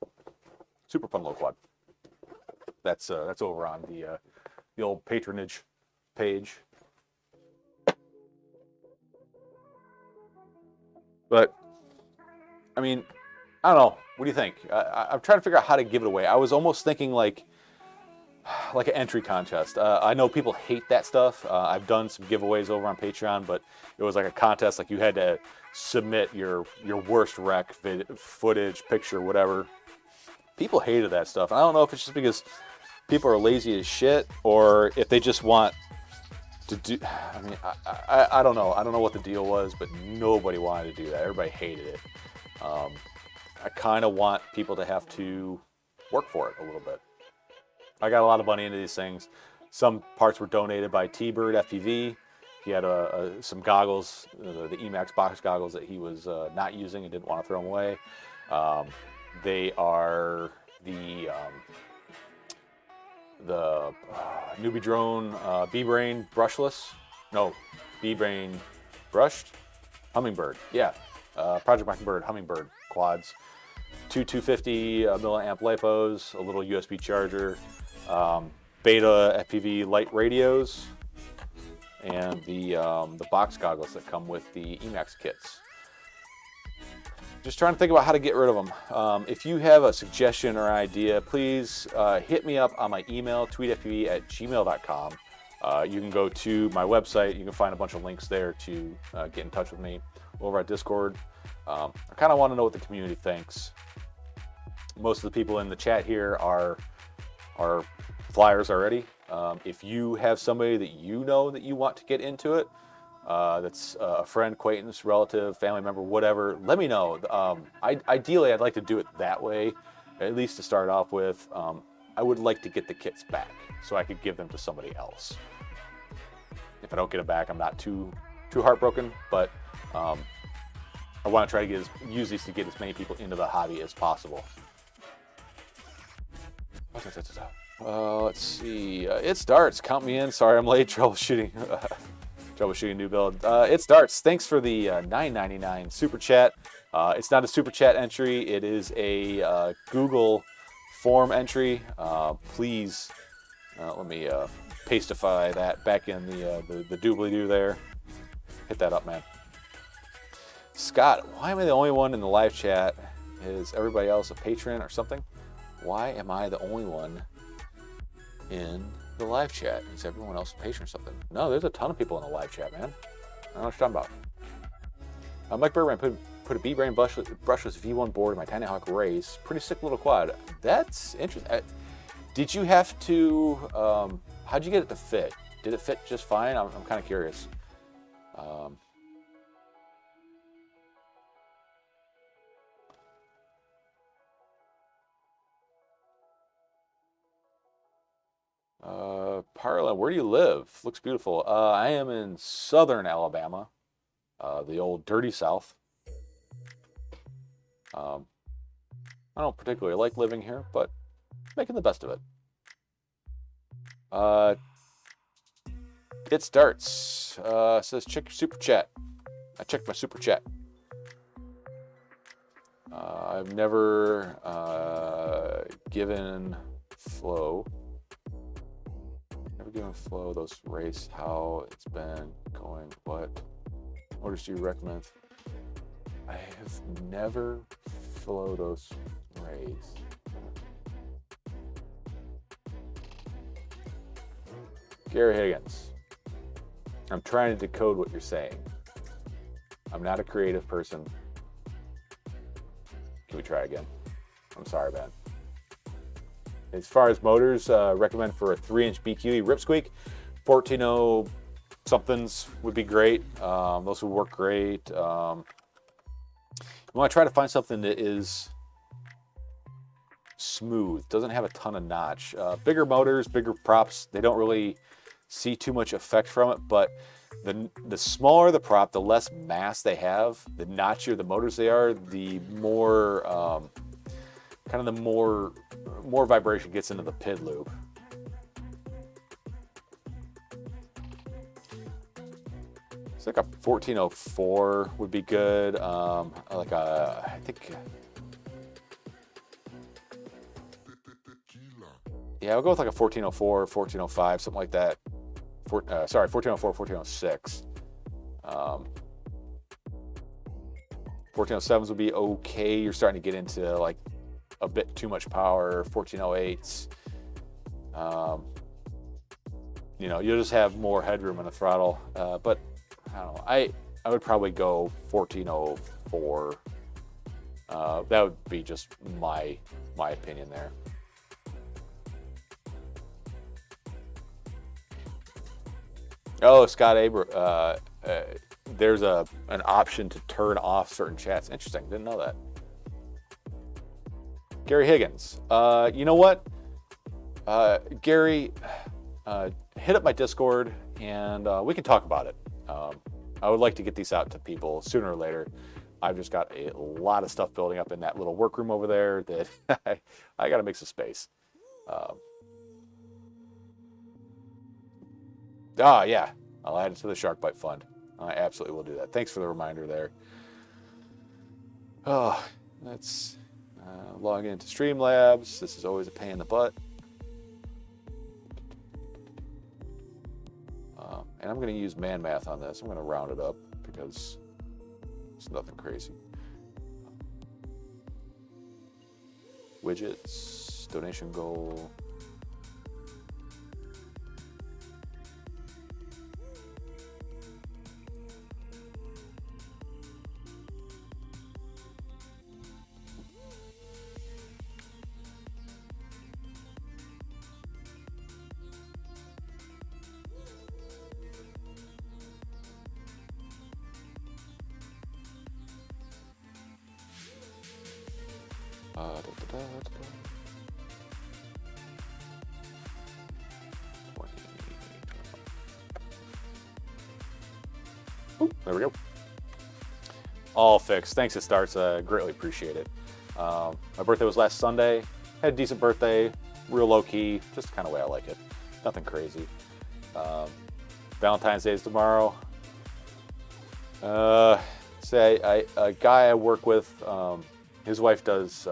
Super fun little quad. That's over on the old patronage page. But I mean, I don't know. What do you think? I'm trying to figure out how to give it away. I was almost thinking like an entry contest. I know people hate that stuff. I've done some giveaways over on Patreon, but it was like a contest. Like you had to submit your worst wreck footage, picture, whatever. People hated that stuff. I don't know if it's just because people are lazy as shit, or if they just want to do. I mean, I don't know. I don't know what the deal was, but nobody wanted to do that. Everybody hated it. I kind of want people to have to work for it a little bit. I got a lot of money into these things. Some parts were donated by T-Bird FPV. He had some goggles, the Emax box goggles that he was not using and didn't want to throw them away. They are the Newbie Drone B-Brain brushless. No, B-Brain brushed Hummingbird. Yeah, Project Mockingbird Hummingbird quads. 250 milliamp LiPos, a little USB charger, Beta FPV light radios, and the box goggles that come with the Emax kits. Just trying to think about how to get rid of them. If you have a suggestion or idea, please hit me up on my email, tweetfpv@gmail.com. You can go to my website. You can find a bunch of links there to get in touch with me over at Discord. I kind of want to know what the community thinks. Most of the people in the chat here are flyers already. If you have somebody that you know that you want to get into it, that's a friend, acquaintance, relative, family member, whatever, let me know. Ideally, I'd like to do it that way, at least to start off with. I would like to get the kits back so I could give them to somebody else. If I don't get it back, I'm not too heartbroken, but I want to try to use these to get as many people into the hobby as possible. Let's see. It starts. Count me in. Sorry, I'm late. Troubleshooting new build. It starts. Thanks for the $9.99 super chat. It's not a super chat entry. It is a Google form entry. Please let me pastify that back in the doobly-doo there. Hit that up, man. Scott, why am I the only one in the live chat? Is everybody else a patron or something? Why am I the only one in the live chat? Is everyone else a patron or something? No, there's a ton of people in the live chat, man. I don't know what you're talking about. Mike Birdman put a B-Brain brushless V1 board in my Tiny Hawk race. Pretty sick little quad. That's interesting. Did you have to, how'd you get it to fit? Did it fit just fine? I'm kind of curious. Parla, where do you live? Looks beautiful. I am in southern Alabama, the old dirty South. I don't particularly like living here, but making the best of it. It starts. Says check your super chat. I checked my super chat. I've never given Flo those race how it's been going. What orders do you recommend? I have never flowed those race. Gary Higgins, I'm trying to decode what you're saying. I'm not a creative person. Can we try again? I'm sorry, man. As far as motors, recommend for a 3-inch BQE ripsqueak. 14.0 somethings would be great. Those would work great. You want to try to find something that is smooth, doesn't have a ton of notch. Bigger motors, bigger props, they don't really see too much effect from it, but the smaller the prop, the less mass they have, the notchier the motors they are, the more kind of the more vibration gets into the PID loop. It's like a 1404 would be good. Like a, I think, yeah, I'll go with like a 1404, 1405, something like that. Sorry, 1404, 1406. 1407s would be okay. You're starting to get into like a bit too much power. 1408s. You know, you'll just have more headroom in the throttle. But I don't know. I would probably go 1404. That would be just my opinion there. Oh, Scott Aber, there's an option to turn off certain chats. Interesting, didn't know that. Gary Higgins, you know what? Gary, hit up my Discord and we can talk about it. I would like to get these out to people sooner or later. I've just got a lot of stuff building up in that little workroom over there that I got to make some space. Yeah, I'll add it to the Shark Bite Fund. I absolutely will do that. Thanks for the reminder there. Oh, let's log into Streamlabs. This is always a pain in the butt. And I'm going to use man math on this. I'm going to round it up because it's nothing crazy. Widgets, donation goal. Ooh, there we go. All fixed. Thanks, It Starts. Greatly appreciate it. My birthday was last Sunday. Had a decent birthday, real low key, just the kind of way I like it. Nothing crazy. Valentine's Day is tomorrow. A guy I work with, his wife does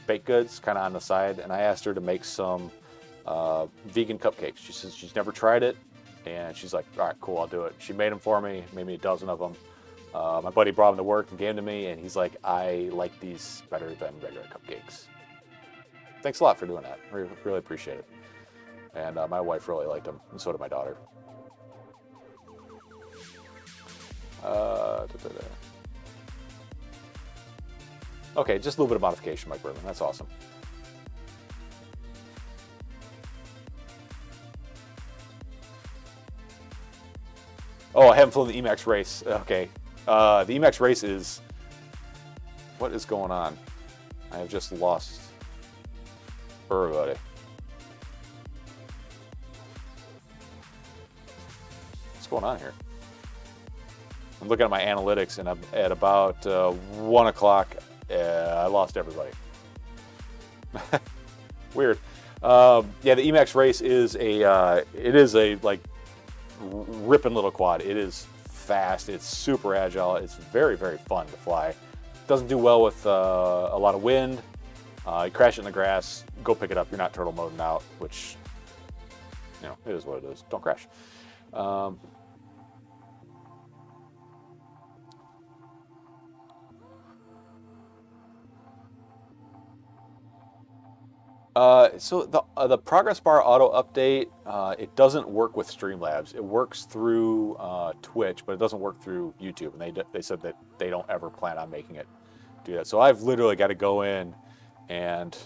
baked goods kind of on the side, and I asked her to make some vegan cupcakes. She says she's never tried it, and she's like, all right, cool, I'll do it. She made them for me, made me a dozen of them. My buddy brought them to work and gave them to me, and he's like, I like these better than regular cupcakes. Thanks a lot for doing that. Really appreciate it. And my wife really liked them, and so did my daughter. Okay, just a little bit of modification, Mike Berman. That's awesome. Oh, I haven't flown the Emacs race. Okay. The Emacs race is... What is going on? I have just lost everybody. What's going on here? I'm looking at my analytics, and I'm at about 1 o'clock. I lost everybody. Weird. Yeah, the Emacs race is a like ripping little quad. It is fast. It's super agile. It's very, very fun to fly. Doesn't do well with a lot of wind. You crash it in the grass. Go pick it up. You're not turtle moding out, which, you know, it is what it is. Don't crash. So the progress bar auto update, it doesn't work with Streamlabs. It works through Twitch, but it doesn't work through YouTube. And they said that they don't ever plan on making it do that. So I've literally got to go in and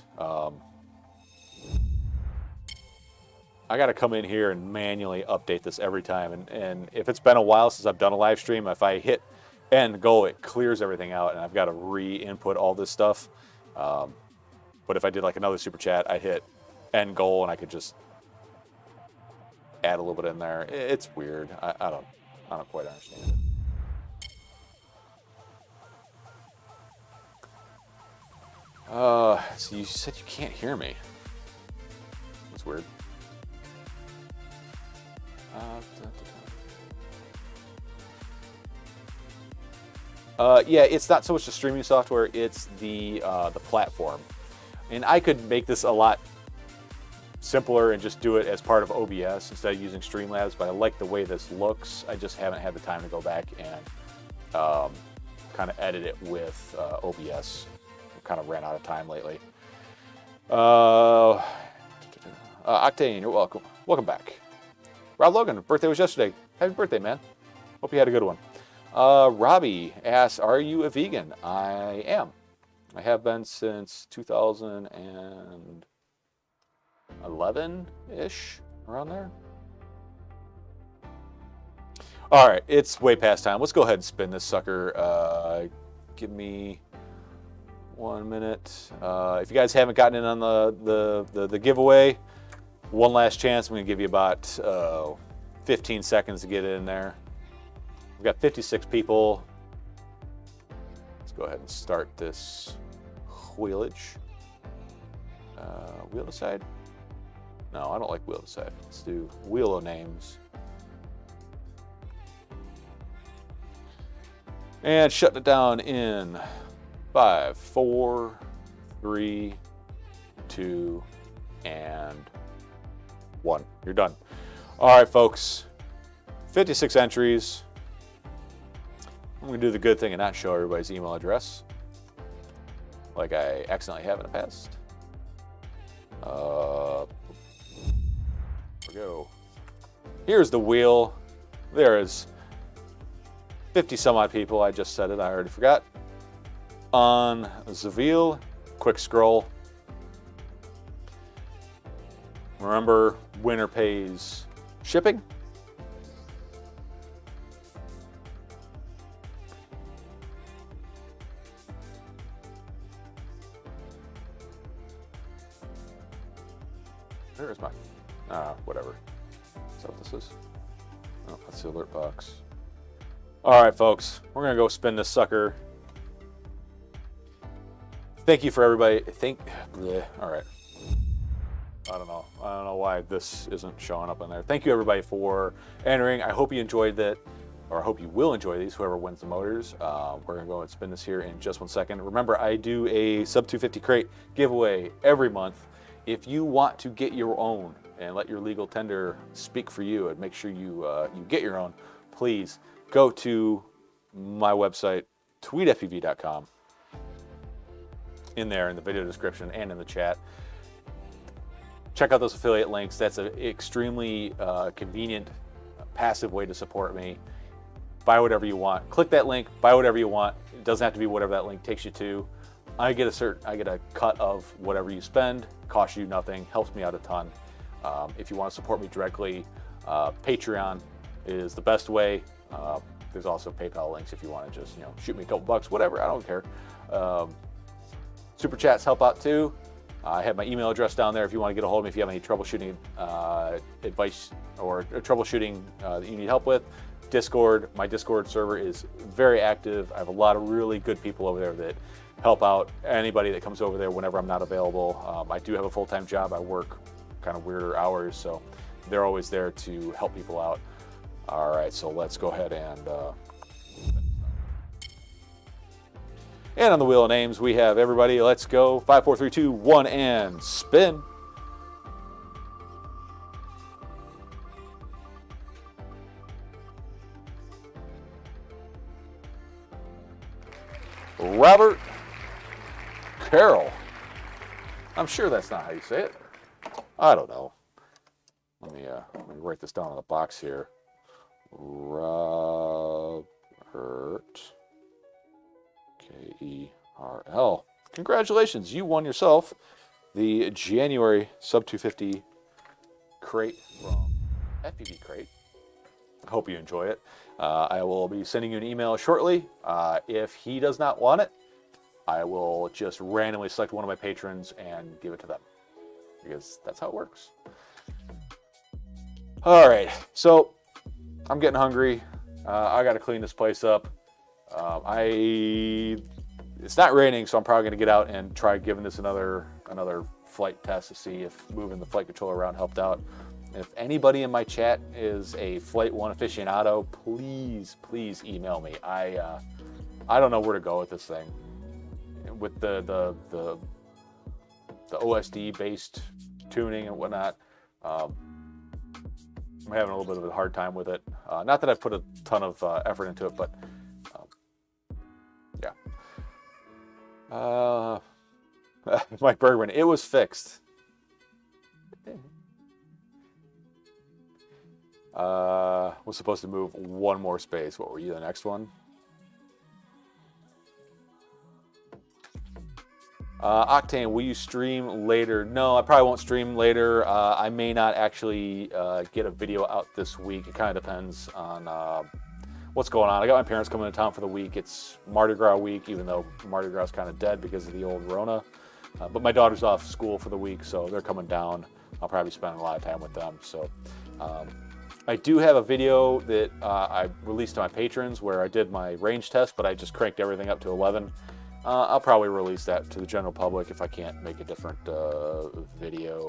I got to come in here and manually update this every time. And if it's been a while since I've done a live stream, if I hit end go, it clears everything out, and I've got to re-input all this stuff. But if I did like another super chat, I'd hit end goal, and I could just add a little bit in there. It's weird. I don't quite understand it. So you said you can't hear me. That's weird. Yeah, it's not so much the streaming software, it's the platform. And I could make this a lot simpler and just do it as part of OBS instead of using Streamlabs, but I like the way this looks. I just haven't had the time to go back and kind of edit it with OBS. Kind of ran out of time lately. Octane, you're welcome. Welcome back. Rob Logan, birthday was yesterday. Happy birthday, man. Hope you had a good one. Robbie asks, are you a vegan? I am. I have been since 2011-ish, around there. All right, it's way past time. Let's go ahead and spin this sucker. Give me 1 minute. If you guys haven't gotten in on the giveaway, one last chance. I'm going to give you about 15 seconds to get in there. We've got 56 people. Let's go ahead and start this wheelage. Wheel aside? No, I don't like wheel aside. Let's do wheel names. And shutting it down in 5, 4, 3, 2, and 1. You're done. All right, folks. 56 entries. I'm going to do the good thing and not show everybody's email address, like I accidentally have in the past. Here we go. Here's the wheel. There is 50 some odd people. I just said it. I already forgot. On Zavil, quick scroll. Remember, winner pays shipping. There's my, whatever. Is that what this is? Oh, that's the alert box. All right, folks, we're gonna go spin this sucker. Thank you for everybody. All right. I don't know why this isn't showing up in there. Thank you everybody for entering. I hope you enjoyed it, or I hope you will enjoy these, whoever wins the motors. We're gonna go and spin this here in just 1 second. Remember, I do a sub 250 crate giveaway every month. If you want to get your own and let your legal tender speak for you and make sure you get your own, please go to my website, tweetfpv.com. In there in the video description and in the chat. Check out those affiliate links. That's an extremely convenient, passive way to support me. Buy whatever you want. Click that link, buy whatever you want. It doesn't have to be whatever that link takes you to. I get a cut of whatever you spend. Costs you nothing, helps me out a ton. If you want to support me directly, Patreon is the best way. There's also PayPal links if you want to just shoot me a couple bucks, whatever. I don't care. Super chats help out too. I have my email address down there if you want to get a hold of me if you have any troubleshooting advice or troubleshooting that you need help with. Discord, my Discord server is very active. I have a lot of really good people over there that help out anybody that comes over there whenever I'm not available. I do have a full-time job. I work kind of weirder hours, so they're always there to help people out. All right, so let's go ahead and on the wheel of names, we have everybody. Let's go. 5, 4, 3, 2, 1, and spin. Robert Carroll. I'm sure that's not how you say it. I don't know. Let me write this down on the box here. Robert K-E-R-L. Congratulations, you won yourself the January sub 250 crate from FPV Crate. I hope you enjoy it. I will be sending you an email shortly. If he does not want it, I will just randomly select one of my patrons and give it to them, because that's how it works. All right, so I'm getting hungry. I got to clean this place up. It's not raining, so I'm probably going to get out and try giving this another flight test to see if moving the flight controller around helped out. If anybody in my chat is a Flight 1 aficionado, please email me. I don't know where to go with this thing. With the OSD based tuning and whatnot, I'm having a little bit of a hard time with it. Not that I put a ton of effort into it, but yeah. Mike Bergman, it was fixed. Was supposed to move one more space. What were you, the next one? Octane, will you stream later? No, I probably won't stream later. I may not actually get a video out this week. It kind of depends on what's going on. I got my parents coming to town for the week. It's Mardi Gras week, even though Mardi Gras is kind of dead because of the old Rona. But my daughter's off school for the week, so they're coming down. I'll probably spend a lot of time with them. So I do have a video that I released to my patrons where I did my range test, but I just cranked everything up to 11. I'll probably release that to the general public if I can't make a different video.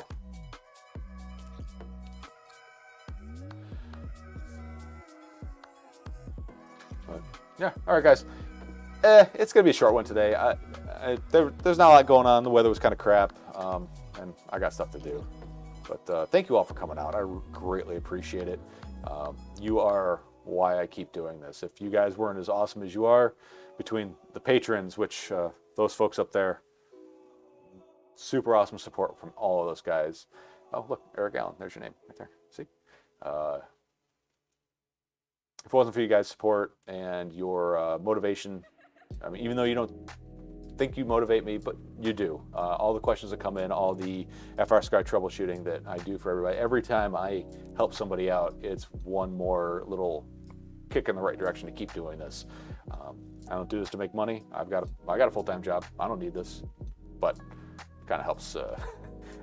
But, yeah, all right, guys. It's going to be a short one today. There's not a lot going on. The weather was kind of crap, and I got stuff to do. But thank you all for coming out. I greatly appreciate it. You are why I keep doing this. If you guys weren't as awesome as you are, between the patrons, which those folks up there, super awesome support from all of those guys. Oh, look, Eric Allen, there's your name right there. See? If it wasn't for you guys' support and your motivation, I mean, even though you don't think you motivate me, but you do. All the questions that come in, all the FR Sky troubleshooting that I do for everybody, every time I help somebody out, it's one more little kick in the right direction to keep doing this. I don't do this to make money. I got a full-time job. I don't need this, but it kind of helps.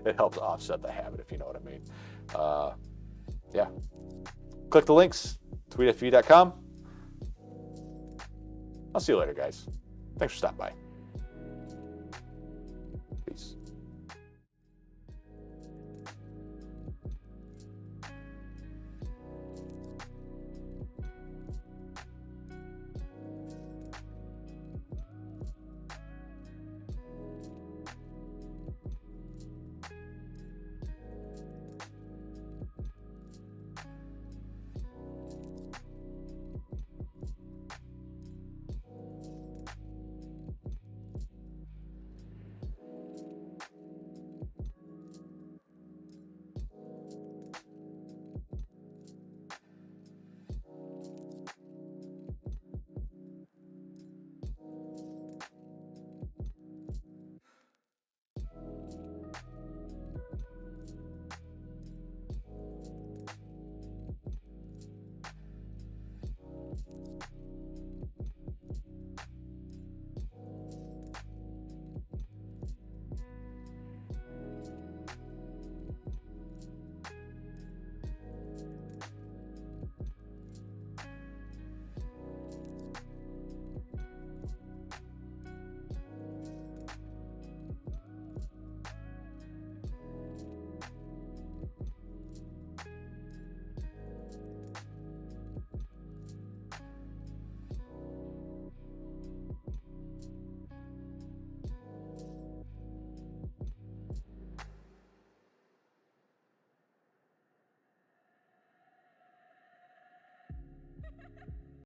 It helps offset the habit, if you know what I mean. Yeah. Click the links. tweetfv.com. I'll see you later, guys. Thanks for stopping by.